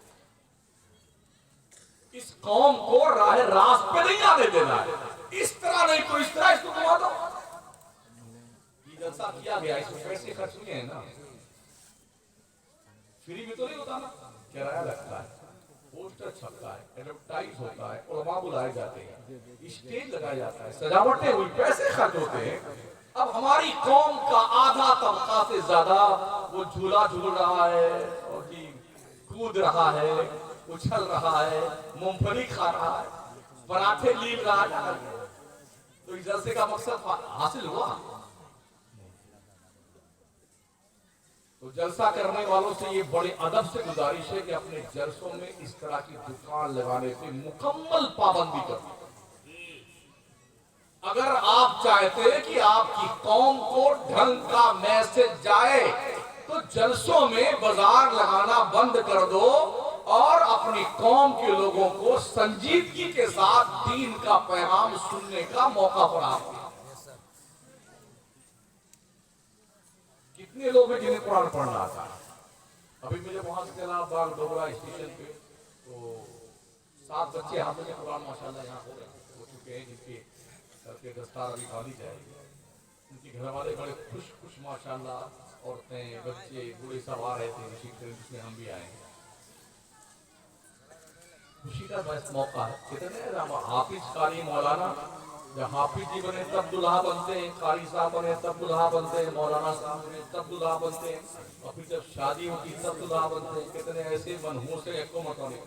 اس قوم کو راہ راست پہ نہیں آنے دینا ہے، اس طرح نہیں تو اس طرح اس کو گوا دو۔ یہ جلسہ کیا گیا، اس میں پیسے خرچ ہوئے ہیں نا، فری میں تو نہیں ہوتا نا، کرایہ لگتا ہے، پوسٹر چھپتا ہے، ایڈورٹائز ہوتا ہے، علماء بلائے جاتے ہیں، اسٹیج لگایا جاتا ہے، سجاوٹیں ہوئی، پیسے خرچ ہوتے ہیں۔ اب ہماری قوم کا آدھا طبقہ سے زیادہ وہ جھولا جھول رہا ہے، اور کود رہا ہے، اچھل رہا ہے، مونگ پھلی کھا رہا ہے، پراٹھے لیل رہا ہے، تو اس جلسے کا مقصد حاصل ہوا؟ تو جلسہ کرنے والوں سے یہ بڑے ادب سے گزارش ہے کہ اپنے جلسوں میں اس طرح کی دکان لگانے سے مکمل پابندی کریں۔ اگر آپ چاہتے ہیں کہ آپ کی قوم کو ڈھنگ کا میسج جائے تو جلسوں میں بازار لگانا بند کر دو، اور اپنی قوم کے لوگوں کو سنجیدگی کے ساتھ دین کا پیغام سننے کا موقع فراہم کریں۔ کتنے لوگ ہیں جنہیں قرآن پڑھنا آتا ہے؟ ابھی مجھے وہاں سے چلا باغ ڈوگرا اسٹیشن پہ، تو 7 بچے حافظ قرآن ماشاءاللہ یہاں ہو چکے ہیں، جن کے سر کے دستار ابھی باندھی جائے گی۔ ان کے گھر والے بڑے خوش ماشاءاللہ عورتیں بچے بوڑھے سب آ رہے تھے اسی ٹرین میں ہم بھی آئے ہیں. خوشی کا بس موقع ہے. کتنے حافظ قاری مولانا جب حافظ جی بنے تب دلہا بنتے ہیں, قاری صاحب بنے تب دلہا بنتے ہیں, مولانا صاحب بنے تب دلہا بنتے ہیں, اور پھر جب شادی ہوتی تب دلہا بنتے ہیں. کتنے ایسے منحوس ہیں ایک کو متونے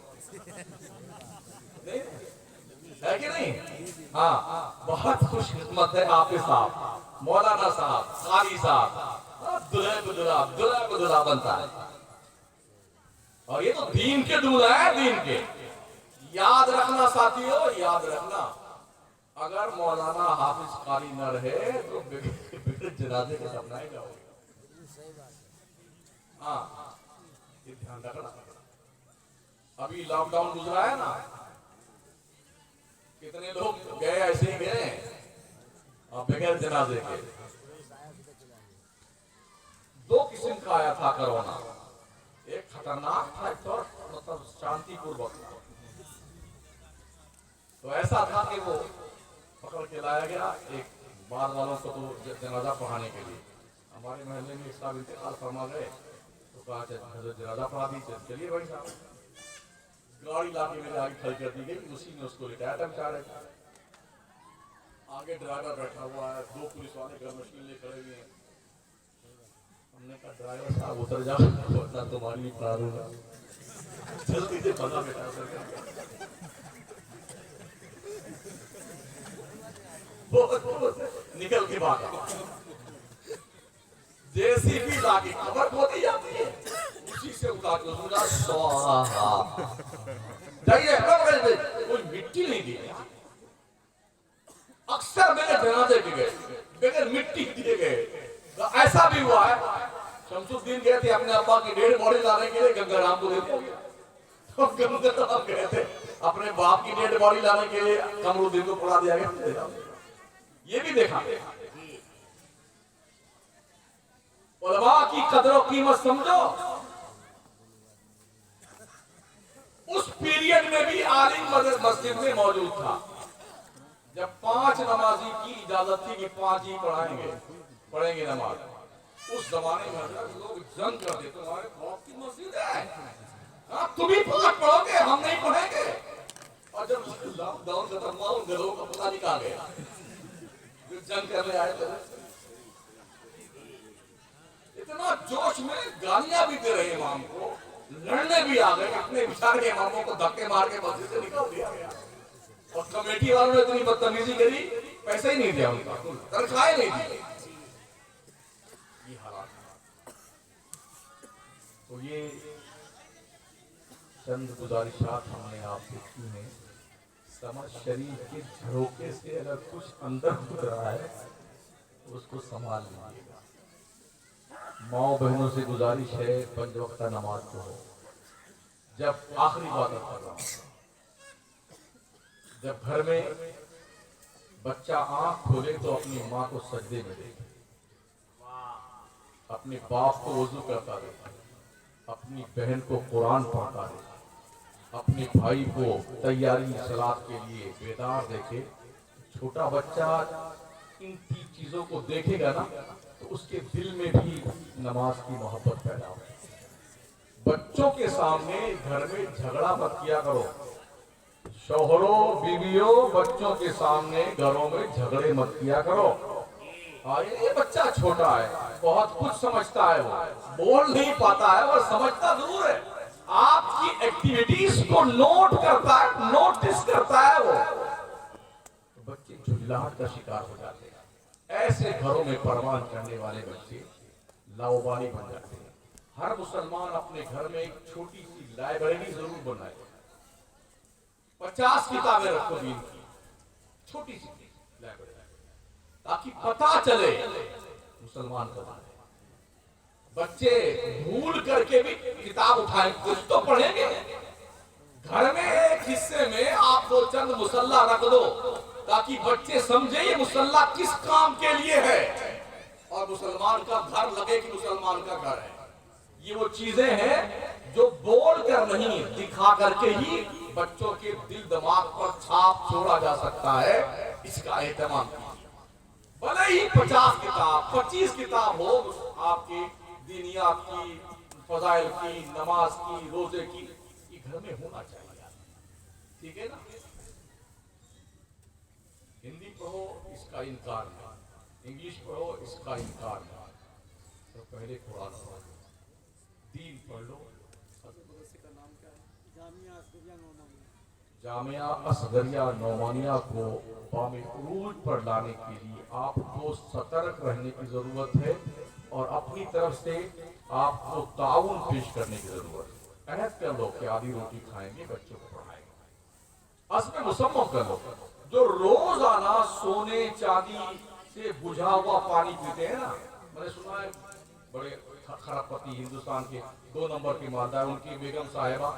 ہے کہ نہیں؟ ہاں, بہت خوش قسمت ہے حافظ صاحب, مولانا صاحب, قاری صاحب, دلہے کو دلہا, دلہے کو دلہا بنتا ہے. اور یہ تو دین کے دلہا ہے, دین کے. یاد رکھنا ساتھیو, یاد رکھنا, اگر مولانا حافظ قاری نہ رہے تو بغیر جنازے کے دفنائے جاؤ گے. ہاں, یہ دھیان رکھنا. ابھی لاک ڈاؤن گزرا ہے نا, کتنے لوگ گئے ایسے ہی گئے بغیر جنازے کے. 2 قسم کا آیا تھا کرونا, ایک خطرناک تھا, ایک اور مطلب شانتی پوروک تھا. تو ایسا تھا کہ وہ پکڑ کے لایا گیا ایک بعد والوں کو تو جنازہ پڑھانے کے لیے. ہمارے محلے میں اس کا انتقال فرما گئے تو کہا حضرت جنازہ پڑھا دی. چلیے بھائی صاحب, گاڑی لا کے میرے آگے کھڑی کر دی گئی, اسی میں اس کو لٹایا تھا بیچارے. آگے ڈرائیور بیٹھا ہوا ہے, 2 پولیس والے گھر مشین لے کھڑے ہوئے ہیں. ہم نے کہا ڈرائیور صاحب اتر جاؤ, ورنہ تمہاری پڑھا گا. جلدی سے پڑھا بیٹا اتر گیا. نکل کے بھاگا. جیسی بھی لاگی خبر کھوتی جاتی ہے, اسی سے اٹھا کے سنا سواہا جائیے. کوئی مٹی نہیں دی. اکثر میرے جنازے کے گئے بغیر مٹی دیے گئے. ایسا بھی ہوا ہے, شمس الدین گئے تھے اپنے ابا کی ڈیڈ باڈی لانے کے لیے, گنگا رام کو دیتے تو گنگا رام گئے تھے اپنے باپ کی ڈیڈ باڈی لانے کے لیے, قمر الدین کو پڑا دیا گیا. یہ بھی دیکھا. علماء کی قدر و قیمت سمجھو. اس پیریڈ میں بھی عالم مسجد میں موجود تھا. جب 5 نمازی کی اجازت تھی کہ 5 ہی پڑھیں گے نماز. اس زمانے میں حضرت لوگ جنگ کرتے, تمہارے باپ کی مسجد ہے, تم ہی 5 پڑھو گے, ہم نہیں پڑھیں گے. اور جب لاک ڈاؤن ختم ہوا, ان گھروں کا پتہ نہیں کہاں گیا. جنگ کرنے آئے تھے, اتنا جوش میں گالیاں بھی دے رہے امام کو, لڑنے بھی آ گئے. اپنے بیچارے اماموں کو دھکے مار کے مسجد سے نکال دیا گیا. اور کمیٹی والوں نے اتنی بدتمیزی کری, پیسے ہی نہیں دیا ان کا, تنخواہیں نہیں دی. یہ حالات. تو یہ چند گزارشات ہم نے آپ سے کی ہیں. سمجھ شریف کے جھروکے سے اگر کچھ اندر گزر رہا ہے تو اس کو سنبھال لیجیے گا. ماؤں بہنوں سے گزارش ہے 5 وقتہ نماز پڑھو. جب آخری بات کر رہا ہوں, جب گھر میں بچہ آنکھ کھولے تو اپنی ماں کو سجدے میں دیکھے, اپنے باپ کو وضو کرتا دیکھے, اپنی بہن کو قرآن پڑھتا دیکھے, اپنے بھائی کو تیاری صلاۃ کے لیے بیدار دیکھے. چھوٹا بچہ ان 3 چیزوں کو دیکھے گا نا تو اس کے دل میں بھی نماز کی محبت پیدا ہو. بچوں کے سامنے گھر میں جھگڑا مت کیا کرو. شوہروں بیویوں بچوں کے سامنے گھروں میں جھگڑے مت کیا کرو. یہ بچہ چھوٹا ہے, بہت کچھ سمجھتا ہے, وہ بول نہیں پاتا ہے اور سمجھتا ضرور ہے. آپ کی ایکٹیویٹیز کو نوٹ کرتا ہے, نوٹس کرتا ہے. وہ بچے جھلاہٹ کا شکار ہو جاتے ہیں. ایسے گھروں میں پروان چڑھنے والے بچے لاوبالی بن جاتے ہیں. ہر مسلمان اپنے گھر میں ایک چھوٹی سی لائبریری ضرور بنائے. 50 کتابیں رکھو دین کی, چھوٹی سی لائبریری, تاکہ پتہ چلے مسلمان کا. بچے بھول کر کے بھی کتاب اٹھائیں, کچھ تو پڑھیں گے. گھر میں ایک حصے میں آپ 2 چند مصلی رکھ دو تاکہ بچے سمجھے یہ مصلی کس کام کے لیے ہے, اور مسلمان کا گھر لگے کہ مسلمان کا گھر ہے. یہ وہ چیزیں ہیں جو بول کر نہیں, دکھا کر کے ہی بچوں کے دل دماغ پر چھاپ چھوڑا جا سکتا ہے. اس کا اہتمام کیجیے. بھلے ہی 50 کتاب 25 کتاب ہو آپ کے دینیات کی، فضائل کی، نماز کی، روزے کی، یہ گھر میں ہونا چاہیے. ٹھیک ہے نا؟ ہندی پڑھو اس کا انکار نہیں، انگلش پڑھو اس کا انکار نہیں، تو پہلے قرآن پڑھو، دین پڑھ لو. جامعہ اصغریہ نعمانیہ کو بام عروج پر لانے کے لیے آپ کو سترک رہنے کی ضرورت ہے اور اپنی طرف سے آپ کو تعاون پیش کرنے کی ضرورت ہے. عہد کر لو کہ آدھی روٹی کھائیں گے، بچوں کو پڑھائیں گے. عزم مصمم کر لو. جو روزانہ سونے چاندی سے بجھا ہوا پانی پیتے ہیں نا، میں نے سنا ہے بڑے خراب پتی ہندوستان کے 2 نمبر کے مالدہ ہے، ان کی بیگم صاحبہ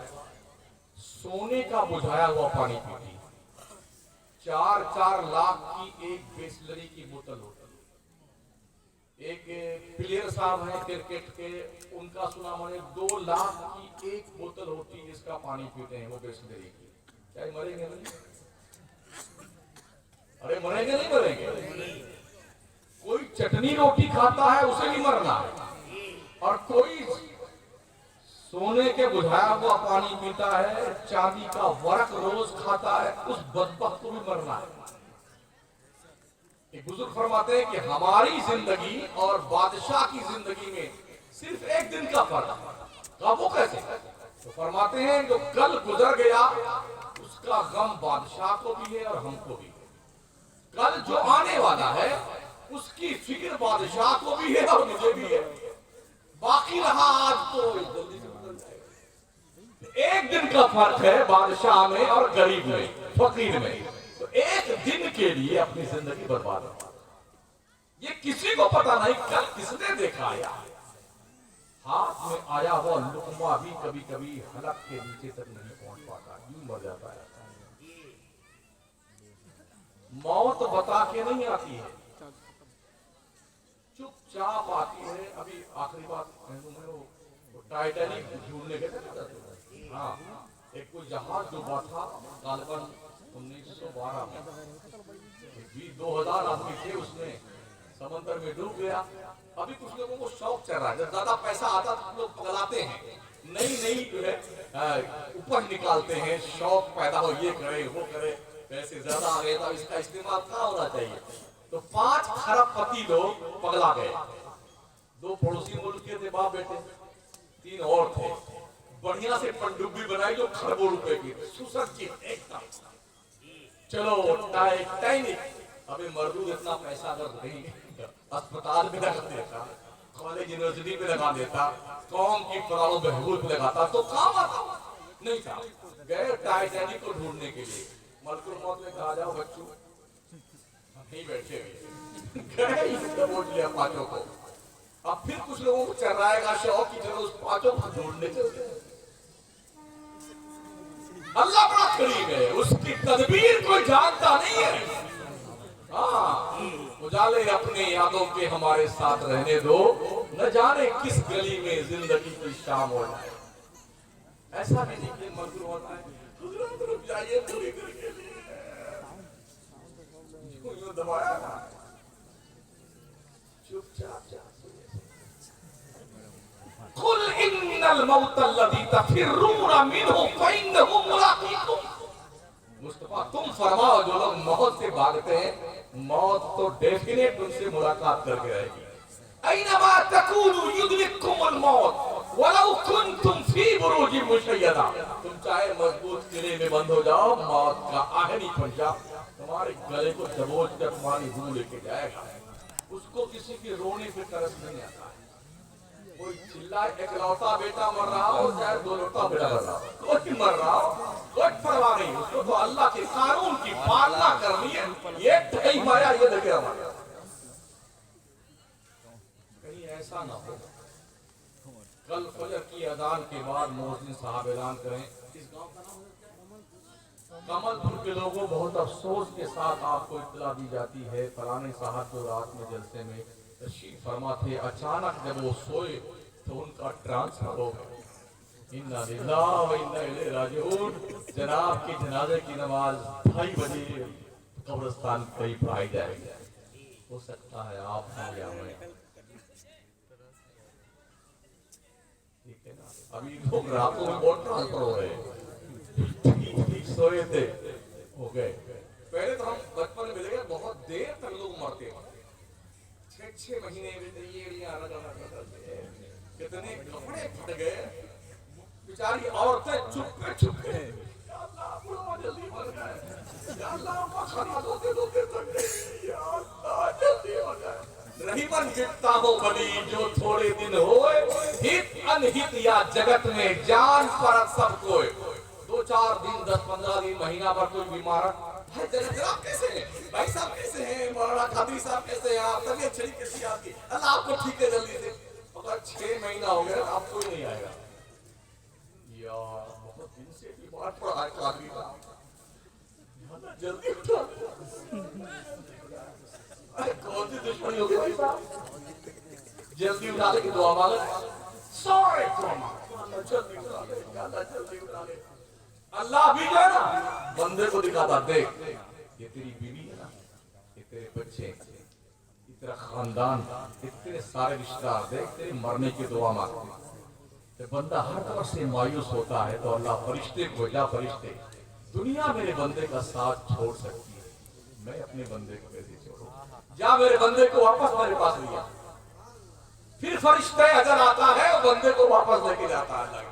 سونے کا بجھایا ہوا پانی پیتی، 4 لاکھ کی ایک بیسلری کی بوتل ہوتی. ایک پلیئر صاحب ہیں کرکٹ کے، ان کا سنا میں نے 2 لاکھ کی ایک بوتل ہوتی جس کا پانی پیتے ہیں وہ بیسلری کی. کیا مریں گے نہیں؟ ارے مریں گے نہیں مریں گے؟ کوئی چٹنی روٹی کھاتا ہے اسے بھی مرنا ہے، اور کوئی سونے کے بجھایا ہوا پانی پیتا ہے، چاندی کا ورق روز کھاتا ہے، اس بدبخت کو بھی مرنا ہے. ایک بزرگ فرماتے ہیں کہ ہماری زندگی اور بادشاہ کی زندگی میں صرف 1 دن کا فرق ہے. وہ کیسے؟ تو فرماتے ہیں جو کل گزر گیا اس کا غم بادشاہ کو بھی ہے اور ہم کو بھی ہے. کل جو آنے والا ہے اس کی فکر بادشاہ کو بھی ہے اور مجھے بھی ہے. باقی رہا آج تو جلدی سے بدل جائے گا. 1 دن کا فرق ہے بادشاہ میں اور غریب میں، فقیر میں. تو 1 دن کے لیے اپنی زندگی برباد ہو. یہ کسی کو پتا نہیں کل کس نے دیکھا. ہاتھ میں آیا ہوا لقمہ بھی کبھی کبھی حلق کے نیچے تک نہیں پہنچ پاتا، یوں مر جاتا ہے. موت بتا کے نہیں آتی ہے، چپ چاپ آتی ہے. ابھی آخری بات وہ ٹائٹینک ڈھونڈنے گئے تھے. ہاں، ایک کوئی جہاز ڈوبا تھا غالباً 1912 میں، 2000 آدمی تھے اس میں، سمندر میں ڈوب گیا. ابھی کچھ لوگوں کو شوق چل رہا ہے، جب زیادہ پیسہ آتا تو لوگ پگلاتے ہیں، نئی جو ہے اوپر نکالتے ہیں، شوق پیدا ہو یہ کرے وہ کرے. پیسے زیادہ آ گئے تو اس کا استعمال کہاں ہونا چاہیے. تو 5 خراب پتی لوگ پگلا گئے. 2 پڑوسی ملک کے تھے باپ بیٹے، 3 اور تھے. بڑھیا سے پنڈوبی بنائی جو کھربوں روپے کی، سوسجت ایک دم. چلو ٹائٹینک. ابھی مردود اتنا پیسہ اگر نہیں اسپتال میں لگا دیتا، کالج یونیورسٹی پہ لگا دیتا، قوم کی فلاح و بہبود پہ لگاتا تو کام آتا نہیں تھا. گئے ٹائٹینک کو ڈھونڈنے کے لیے. ملک الموت نے کہا جاؤ بچوں نہیں بیٹھے ہوئے، ووٹ لیا 5 کو. اب پھر کچھ لوگوں کو چل رہا ہے گا شوق کی طرح اس 5 کو ڈھونڈنے چلتے. اللہ بڑا قریب ہے، اس کی تدبیر کوئی جانتا نہیں ہے. ہاں، اجالے اپنے یادوں کے ہمارے ساتھ رہنے دو، نہ جانے کس گلی میں زندگی کی شام ہو جائے. ایسا بھی نہیں کہ مزدور ہوتا ہے رک جائیے پوری کر کے لیے یوں دبایا نا، چپ چاپ قل ان الموت الذي تفرون منه فانه ملاقيكم. مصطفیٰ تم فرماؤ جو لوگ موت سے بھاگتے ہیں موت تو ڈیفینیٹ ان سے ملاقات کر کے رہے گی. اینما تکونوا یدرککم الموت ولو کنتم فی بروج مشیدہ. تم چاہے مضبوط قلعے میں بند ہو جاؤ، موت کا آہنی پنجہ تمہارے گلے کو دبوچ کر تمہاری روح لے کے جائے گا. اس کو کسی کے رونے پہ ترس نہیں آتا ہے. کوئی چلائے اکلوتا بیٹا مر رہا ہو چاہے 2 لوٹا بیٹا مر رہا ہو، کوئی مر رہا ہو کوئی پرواہ نہیں. اس کو تو اللہ کے قانون کی پالنا کرنی ہے. یہ ٹھئی مایا یہ دیکھے ہمارا کہیں ایسا نہ ہو کل فجر کی اذان کے بعد مؤذن صاحب اعلان کریں. اس گاؤں کا نام کمل پور کے لوگوں بہت افسوس کے ساتھ آپ کو اطلاع دی جاتی ہے فلانے صاحب جو رات میں جلسے میں تشریف فرما تھے، اچانک جب وہ سوئے تو ان کا ٹرانسفر ہو گیا. انا للہ و انا الیہ راجعون. جناب کی جنازے کی نماز 2:30 بجے قبرستان قریب پڑھائی جائے گی. ہو سکتا ہے آپ ہوں یا میں. अभी लोग रातों में बहुत ट्रांसफर हो रहे हैं, ठीक सोए थे हो गए। पहले तो हम बचपन में मिले बहुत देर तक लोग मरते थे, 6 महीने कितने कपड़े फट गए, बेचारी औरतें चुपके चुपके जल्दी मर गए, जल्दी हो जाए। रहीमन गिरता हो बली जो थोड़े दिन होए, हित अनहित या जगत में जान पर सब कोई। 2-4 दिन 10-15 दिन महीना भर कोई बीमार है, जनाब कैसे हैं, भाई साहब कैसे हैं, मौलाना खादरी साहब कैसे हैं, आप तबीयत छड़ी कैसी है आपकी, अल्लाह आपको ठीक है जल्दी से। मगर 6 महीना हो गया आप कोई नहीं आएगा यार, बहुत दिन से बीमार पड़ा है खादरी का, जल्दी उठो। कौन सी दुश्मनी हो गई भाई साहब, जल्दी उठा ले की दुआ मांगे, सॉरी जल्दी उठा ले, जल्दी उठा ले। अल्लाह भी जो है ना बंदे को दिखाता, देख ये तेरी बीवी है ना, ये तेरे बच्चे, ये तेरा खानदान, ये तेरे सारे रिश्तेदार, देख तेरे मरने की दुआ मांगते। जब बंदा हर तरफ से मायूस होता है तो अल्लाह फरिश्ते को भेजा, फरिश्ते दुनिया मेरे बंदे का साथ छोड़ सकती है, मैं अपने बंदे को कैसे छोड़ूं, जा मेरे बंदे को वापस मेरे पास लिया। फिर फरिश्ते अजर आता है और बंदे को वापस लेके जाता है।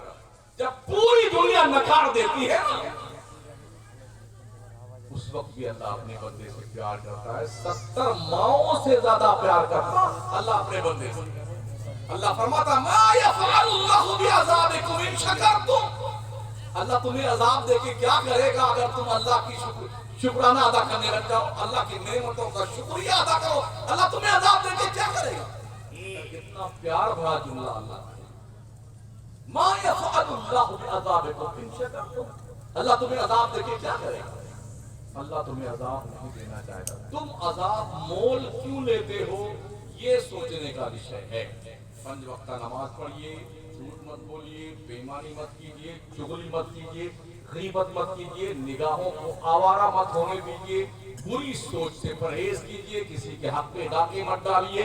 जब पूरी दुनिया नकार देती है उस वक्त भी अल्लाह अपने बंदे से प्यार करता है, 70 माओं से ज्यादा प्यार करता अल्लाह अपने बंदे से। अल्लाह फरमाता मा यफ़अलुल्लाहु बिअज़ाबिकुम इन शकरतुम, अल्लाह तुम्हें अजाब देके क्या करेगा अगर तुम अल्लाह की शुक्राना अदा करने लग जाओ, अल्लाह की नेमतों का शुक्रिया अदा करो, अल्लाह तुम्हें अजाब देके क्या करेगा। कितना प्यार भरा जुमला अल्लाह, मा यफ़अलुल्लाहु बिअज़ाबिकुम इन शकरतुम, अल्लाह तुम्हें अजाब देके क्या करेगा, अल्लाह तुम्हें अजाब नहीं देना चाहता, तुम अजाब मोल क्यों लेते हो, ये सोचने का विषय है। 5 वक्त नमाज पढ़िए, झूठ मत बोलिए, बेईमानी मत कीजिए, चुगली मत कीजिए, गीबत मत कीजिए, निगाहों को आवारा मत होने दीजिए, बुरी सोच से परहेज कीजिए, किसी के हक में डाके मत डालिए,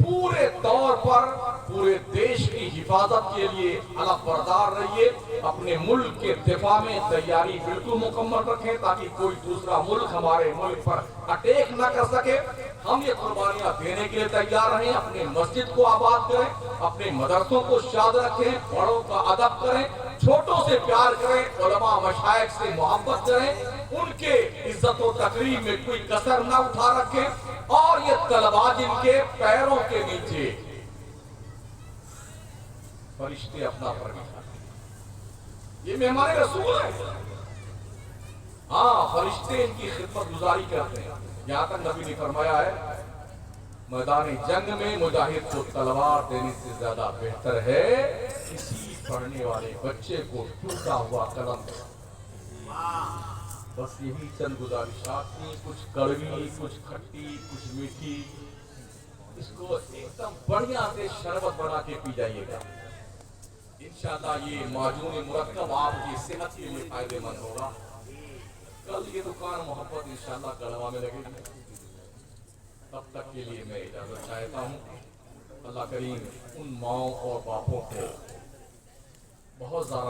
पूरे तौर पर पूरे देश की हिफाजत के लिए अलगबरदार रहिए, अपने मुल्क के दिफा में तैयारी बिल्कुल मुकम्मल रखें ताकि कोई दूसरा मुल्क हमारे मुल्क पर अटैक न कर सके। हम ये कुर्बानियां देने के लिए तैयार हैं, अपने मस्जिद को आबाद करें, अपने मदरसों को शाद रखें, बड़ों का अदब करें, छोटों से प्यार करें, उलमा मशाइख से मोहब्बत करें, उनके इज्जत और तकरीम में कोई कसर न उठा रखें, और ये तलबा जिनके पैरों के नीचे फरिश्ते अपना पर बिठाते, ये मेहमान रसूल है, हाँ फरिश्ते इनकी खिदमत गुजारी करते हैं। यहाँ तक नबी ने फरमाया है मैदान जंग में मुजाहिद को तलवार देने से ज्यादा बेहतर है किसी पढ़ने वाले बच्चे को टूटा हुआ कलम। बस यही चंद गुजारिशात थी, कुछ कड़वी, कुछ खट्टी, कुछ मीठी, इसको एकदम बढ़िया से शरबत बना के पी जाइएगा, इंशाअल्लाह ये माजून मुरक्कब आपकी सेहत के लिए फायदेमंद होगा। कल ये दुकान मोहब्बत इंशाअल्लाह गढ़वा में लगेगी, तब तक के लिए मैं इजाजत चाहता हूँ। अल्लाह करीम उन माओ और बापों को बहुत ज़्यादा